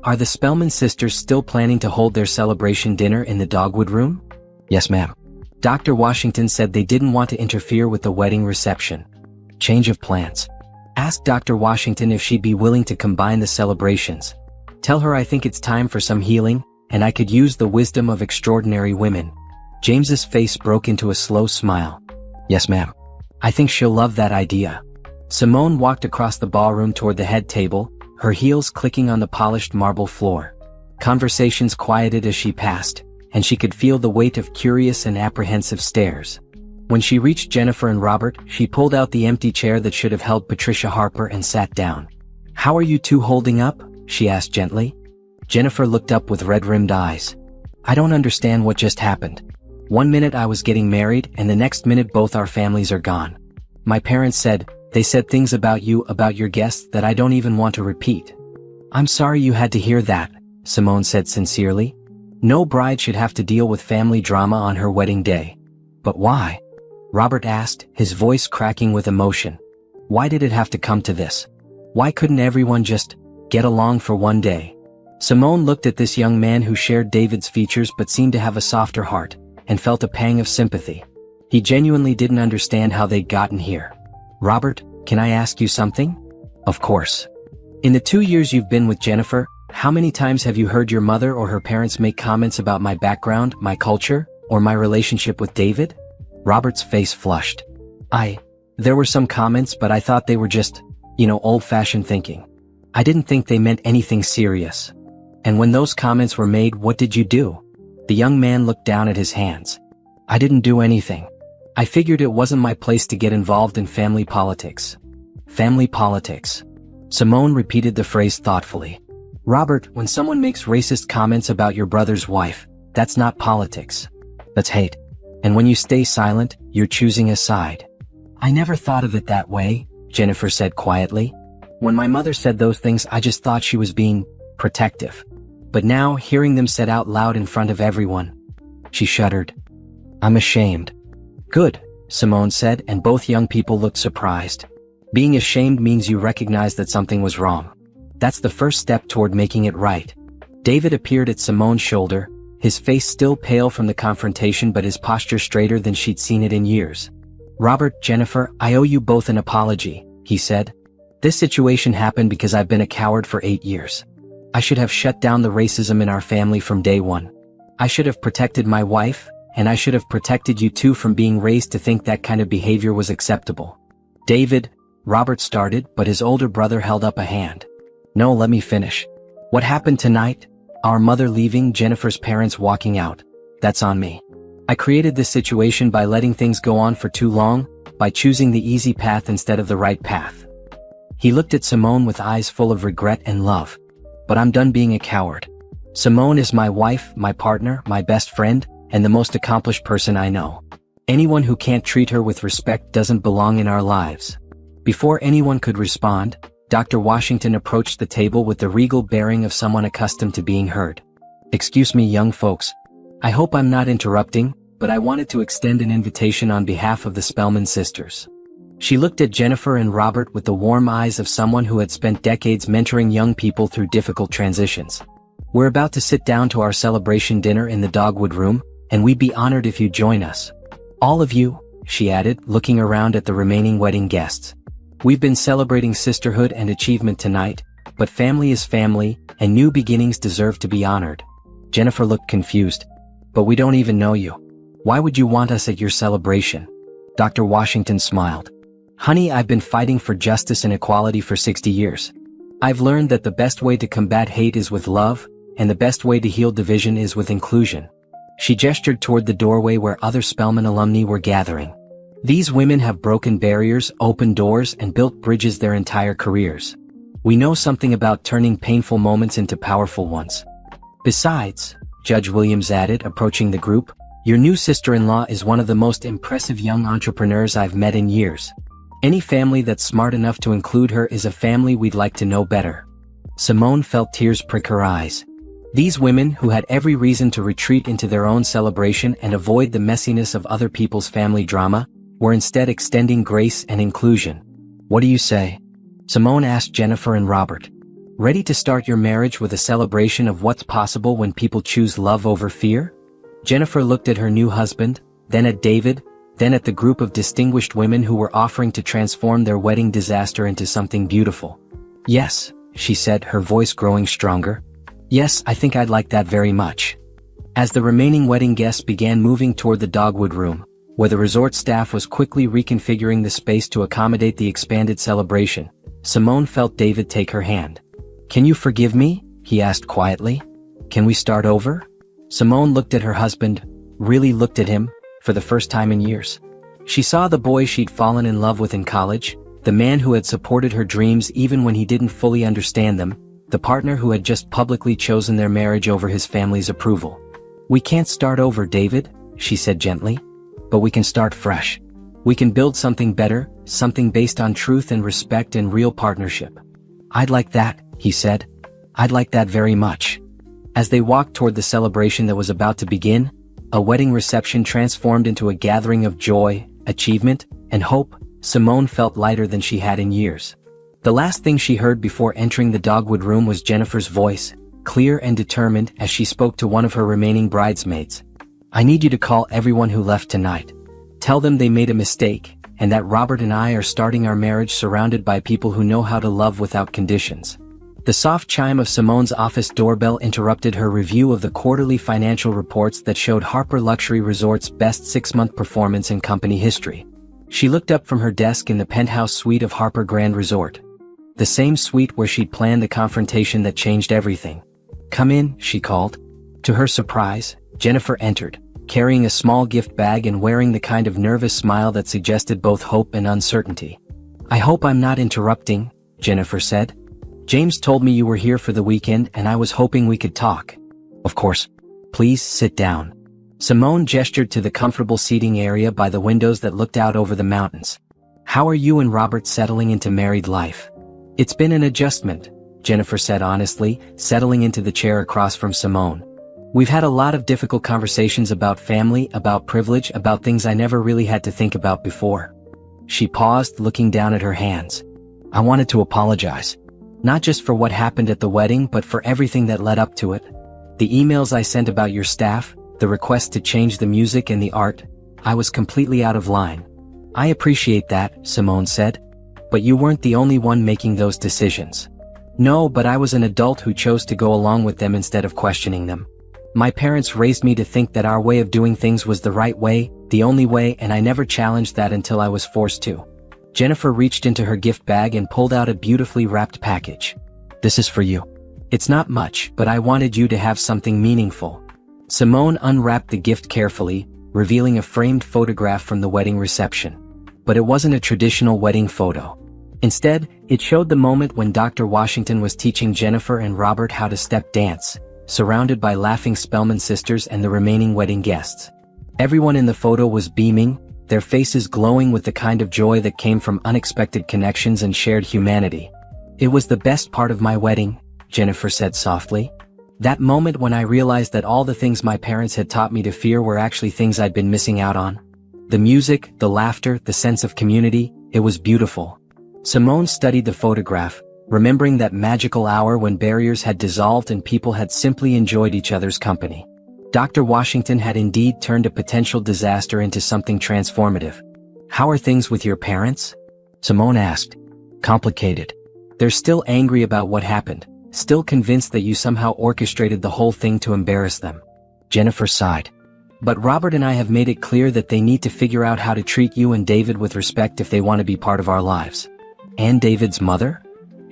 "Are the Spellman sisters still planning to hold their celebration dinner in the Dogwood Room?" "Yes, ma'am." Dr. Washington said they didn't want to interfere with the wedding reception. "Change of plans." Ask Dr. Washington if she'd be willing to combine the celebrations. "Tell her I think it's time for some healing, and I could use the wisdom of extraordinary women." James's face broke into a slow smile. "Yes, ma'am. I think she'll love that idea." Simone walked across the ballroom toward the head table, her heels clicking on the polished marble floor. Conversations quieted as she passed, and she could feel the weight of curious and apprehensive stares. When she reached Jennifer and Robert, she pulled out the empty chair that should have held Patricia Harper and sat down. "How are you two holding up?" she asked gently. Jennifer looked up with red-rimmed eyes. "I don't understand what just happened. One minute I was getting married and the next minute both our families are gone. My parents said things about you, about your guests, that I don't even want to repeat." "I'm sorry you had to hear that," Simone said sincerely. "No bride should have to deal with family drama on her wedding day." "But why?" Robert asked, his voice cracking with emotion. "Why did it have to come to this? Why couldn't everyone just get along for one day?" Simone looked at this young man who shared David's features but seemed to have a softer heart, and felt a pang of sympathy. He genuinely didn't understand how they'd gotten here. "Robert, can I ask you something?" "Of course." "In the 2 years you've been with Jennifer, how many times have you heard your mother or her parents make comments about my background, my culture, or my relationship with David?" Robert's face flushed. There were some comments, but I thought they were just, old-fashioned thinking. I didn't think they meant anything serious." "And when those comments were made, what did you do?" The young man looked down at his hands. "I didn't do anything. I figured it wasn't my place to get involved in family politics." "Family politics." Simone repeated the phrase thoughtfully. "Robert, when someone makes racist comments about your brother's wife, that's not politics. That's hate. And when you stay silent, you're choosing a side." "I never thought of it that way," Jennifer said quietly. "When my mother said those things, I just thought she was being protective. But now, hearing them said out loud in front of everyone," she shuddered. "I'm ashamed." "Good," Simone said, and both young people looked surprised. Being ashamed means you recognize that something was wrong. That's the first step toward making it right. David appeared at Simone's shoulder, his face still pale from the confrontation but his posture straighter than she'd seen it in years. "Robert, Jennifer, I owe you both an apology," he said. "This situation happened because I've been a coward for 8 years. I should have shut down the racism in our family from day one. I should have protected my wife, and I should have protected you two from being raised to think that kind of behavior was acceptable." "David," Robert started, but his older brother held up a hand. "No, let me finish. What happened tonight? Our mother leaving, Jennifer's parents walking out. That's on me. I created this situation by letting things go on for too long, by choosing the easy path instead of the right path." He looked at Simone with eyes full of regret and love. "But I'm done being a coward. Simone is my wife, my partner, my best friend, and the most accomplished person I know. Anyone who can't treat her with respect doesn't belong in our lives." Before anyone could respond, Dr. Washington approached the table with the regal bearing of someone accustomed to being heard. "Excuse me, young folks. I hope I'm not interrupting, but I wanted to extend an invitation on behalf of the Spellman sisters." She looked at Jennifer and Robert with the warm eyes of someone who had spent decades mentoring young people through difficult transitions. "We're about to sit down to our celebration dinner in the Dogwood Room, and we'd be honored if you join us. All of you," she added, looking around at the remaining wedding guests. "We've been celebrating sisterhood and achievement tonight, but family is family, and new beginnings deserve to be honored." Jennifer looked confused. "But we don't even know you. Why would you want us at your celebration?" Dr. Washington smiled. "Honey, I've been fighting for justice and equality for 60 years. I've learned that the best way to combat hate is with love, and the best way to heal division is with inclusion. She gestured toward the doorway where other Spelman alumni were gathering. These women have broken barriers, opened doors, and built bridges their entire careers. We know something about turning painful moments into powerful ones. Besides, Judge Williams added, approaching the group, your new sister-in-law is one of the most impressive young entrepreneurs I've met in years. Any family that's smart enough to include her is a family we'd like to know better. Simone felt tears prick her eyes. These women, who had every reason to retreat into their own celebration and avoid the messiness of other people's family drama, were instead extending grace and inclusion. What do you say? Simone asked Jennifer and Robert. Ready to start your marriage with a celebration of what's possible when people choose love over fear? Jennifer looked at her new husband, then at David, then at the group of distinguished women who were offering to transform their wedding disaster into something beautiful. Yes, she said, her voice growing stronger. Yes, I think I'd like that very much. As the remaining wedding guests began moving toward the Dogwood Room, where the resort staff was quickly reconfiguring the space to accommodate the expanded celebration, Simone felt David take her hand. Can you forgive me? He asked quietly. Can we start over? Simone looked at her husband, really looked at him, for the first time in years. She saw the boy she'd fallen in love with in college, the man who had supported her dreams even when he didn't fully understand them, the partner who had just publicly chosen their marriage over his family's approval. We can't start over, David, she said gently. But we can start fresh. We can build something better, something based on truth and respect and real partnership. I'd like that, he said. I'd like that very much. As they walked toward the celebration that was about to begin, a wedding reception transformed into a gathering of joy, achievement, and hope. Simone felt lighter than she had in years. The last thing she heard before entering the Dogwood Room was Jennifer's voice, clear and determined, as she spoke to one of her remaining bridesmaids. I need you to call everyone who left tonight. Tell them they made a mistake, and that Robert and I are starting our marriage surrounded by people who know how to love without conditions. The soft chime of Simone's office doorbell interrupted her review of the quarterly financial reports that showed Harper Luxury Resort's best 6-month performance in company history. She looked up from her desk in the penthouse suite of Harper Grand Resort. The same suite where she'd planned the confrontation that changed everything. Come in, she called. To her surprise, Jennifer entered, carrying a small gift bag and wearing the kind of nervous smile that suggested both hope and uncertainty. I hope I'm not interrupting, Jennifer said. James told me you were here for the weekend and I was hoping we could talk. Of course. Please sit down. Simone gestured to the comfortable seating area by the windows that looked out over the mountains. How are you and Robert settling into married life? It's been an adjustment, Jennifer said honestly, settling into the chair across from Simone. We've had a lot of difficult conversations about family, about privilege, about things I never really had to think about before. She paused, looking down at her hands. I wanted to apologize. Not just for what happened at the wedding, but for everything that led up to it. The emails I sent about your staff, the request to change the music and the art, I was completely out of line. I appreciate that, Simone said. But you weren't the only one making those decisions. No, but I was an adult who chose to go along with them instead of questioning them. My parents raised me to think that our way of doing things was the right way, the only way, and I never challenged that until I was forced to. Jennifer reached into her gift bag and pulled out a beautifully wrapped package. This is for you. It's not much, but I wanted you to have something meaningful. Simone unwrapped the gift carefully, revealing a framed photograph from the wedding reception. But it wasn't a traditional wedding photo. Instead, it showed the moment when Dr. Washington was teaching Jennifer and Robert how to step dance, surrounded by laughing Spelman sisters and the remaining wedding guests. Everyone in the photo was beaming, their faces glowing with the kind of joy that came from unexpected connections and shared humanity. It was the best part of my wedding, Jennifer said softly. That moment when I realized that all the things my parents had taught me to fear were actually things I'd been missing out on. The music, the laughter, the sense of community, it was beautiful. Simone studied the photograph, remembering that magical hour when barriers had dissolved and people had simply enjoyed each other's company. Dr. Washington had indeed turned a potential disaster into something transformative. How are things with your parents? Simone asked. Complicated. They're still angry about what happened, still convinced that you somehow orchestrated the whole thing to embarrass them. Jennifer sighed. But Robert and I have made it clear that they need to figure out how to treat you and David with respect if they want to be part of our lives. And David's mother?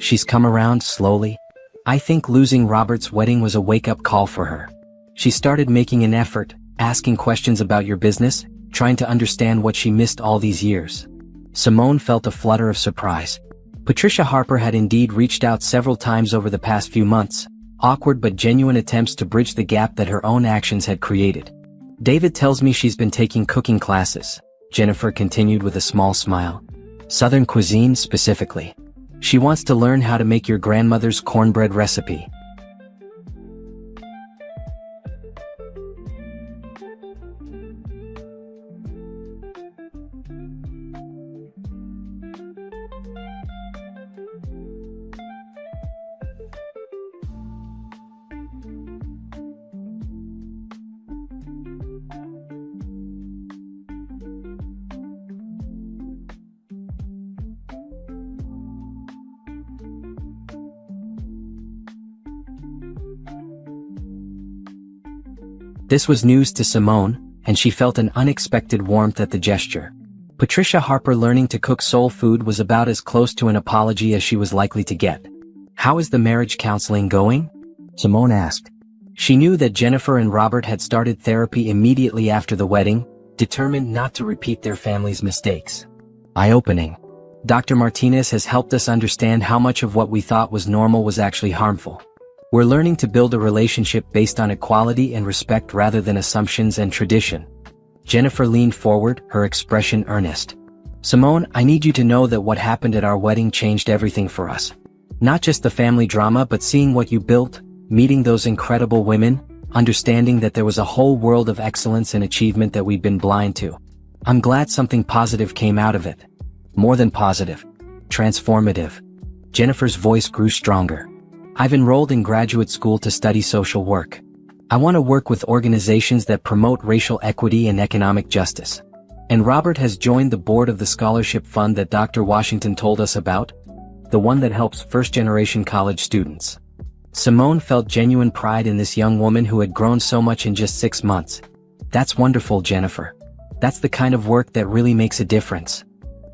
She's come around slowly. I think losing Robert's wedding was a wake-up call for her. She started making an effort, asking questions about your business, trying to understand what she missed all these years. Simone felt a flutter of surprise. Patricia Harper had indeed reached out several times over the past few months, awkward but genuine attempts to bridge the gap that her own actions had created. David tells me she's been taking cooking classes, Jennifer continued with a small smile. Southern cuisine specifically. She wants to learn how to make your grandmother's cornbread recipe. This was news to Simone, and she felt an unexpected warmth at the gesture. Patricia Harper learning to cook soul food was about as close to an apology as she was likely to get. "How is the marriage counseling going?" Simone asked. She knew that Jennifer and Robert had started therapy immediately after the wedding, determined not to repeat their family's mistakes. Eye-opening. Dr. Martinez has helped us understand how much of what we thought was normal was actually harmful. We're learning to build a relationship based on equality and respect rather than assumptions and tradition. Jennifer leaned forward, her expression earnest. "Simone, I need you to know that what happened at our wedding changed everything for us. Not just the family drama but seeing what you built, meeting those incredible women, understanding that there was a whole world of excellence and achievement that we'd been blind to. I'm glad something positive came out of it. More than positive. Transformative." Jennifer's voice grew stronger. "I've enrolled in graduate school to study social work. I want to work with organizations that promote racial equity and economic justice. And Robert has joined the board of the scholarship fund that Dr. Washington told us about, the one that helps first-generation college students." Simone felt genuine pride in this young woman who had grown so much in just 6 months. "That's wonderful, Jennifer. That's the kind of work that really makes a difference.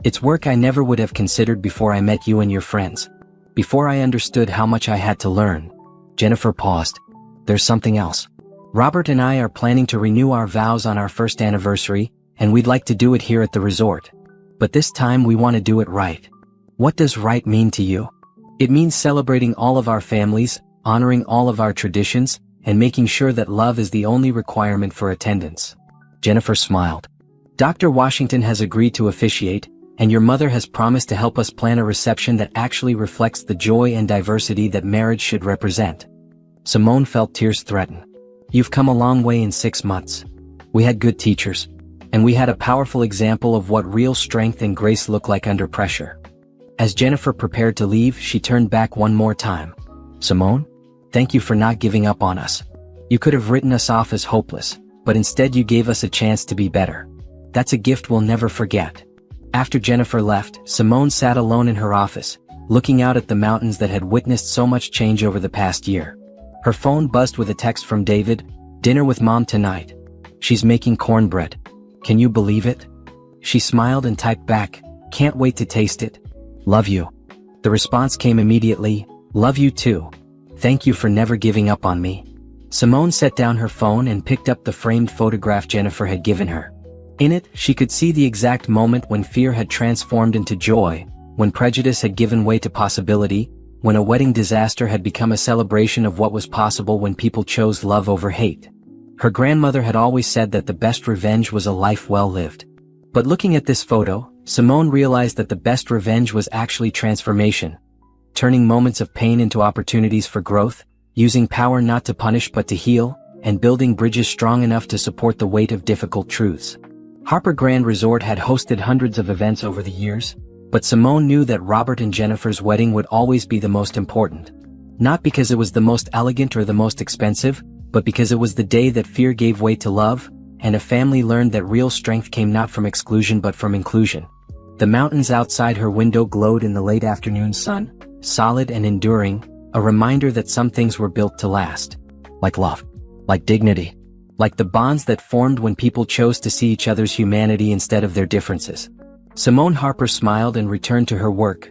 It's work I never would have considered before I met you and your friends. Before I understood how much I had to learn." Jennifer paused. "There's something else. Robert and I are planning to renew our vows on our first anniversary, and we'd like to do it here at the resort. But this time we want to do it right." "What does right mean to you?" "It means celebrating all of our families, honoring all of our traditions, and making sure that love is the only requirement for attendance." Jennifer smiled. "Dr. Washington has agreed to officiate, and your mother has promised to help us plan a reception that actually reflects the joy and diversity that marriage should represent." Simone felt tears threaten. "You've come a long way in 6 months. We had good teachers. And we had a powerful example of what real strength and grace look like under pressure." As Jennifer prepared to leave, she turned back one more time. "Simone, thank you for not giving up on us. You could have written us off as hopeless, but instead you gave us a chance to be better. That's a gift we'll never forget." After Jennifer left, Simone sat alone in her office, looking out at the mountains that had witnessed so much change over the past year. Her phone buzzed with a text from David, "Dinner with Mom tonight. She's making cornbread. Can you believe it?" She smiled and typed back, "Can't wait to taste it. Love you." The response came immediately, "Love you too. Thank you for never giving up on me." Simone set down her phone and picked up the framed photograph Jennifer had given her. In it, she could see the exact moment when fear had transformed into joy, when prejudice had given way to possibility, when a wedding disaster had become a celebration of what was possible when people chose love over hate. Her grandmother had always said that the best revenge was a life well lived. But looking at this photo, Simone realized that the best revenge was actually transformation. Turning moments of pain into opportunities for growth, using power not to punish but to heal, and building bridges strong enough to support the weight of difficult truths. Harper Grand Resort had hosted hundreds of events over the years, but Simone knew that Robert and Jennifer's wedding would always be the most important. Not because it was the most elegant or the most expensive, but because it was the day that fear gave way to love, and a family learned that real strength came not from exclusion but from inclusion. The mountains outside her window glowed in the late afternoon sun, solid and enduring, a reminder that some things were built to last. Like love. Like dignity. Like the bonds that formed when people chose to see each other's humanity instead of their differences. Simone Harper smiled and returned to her work,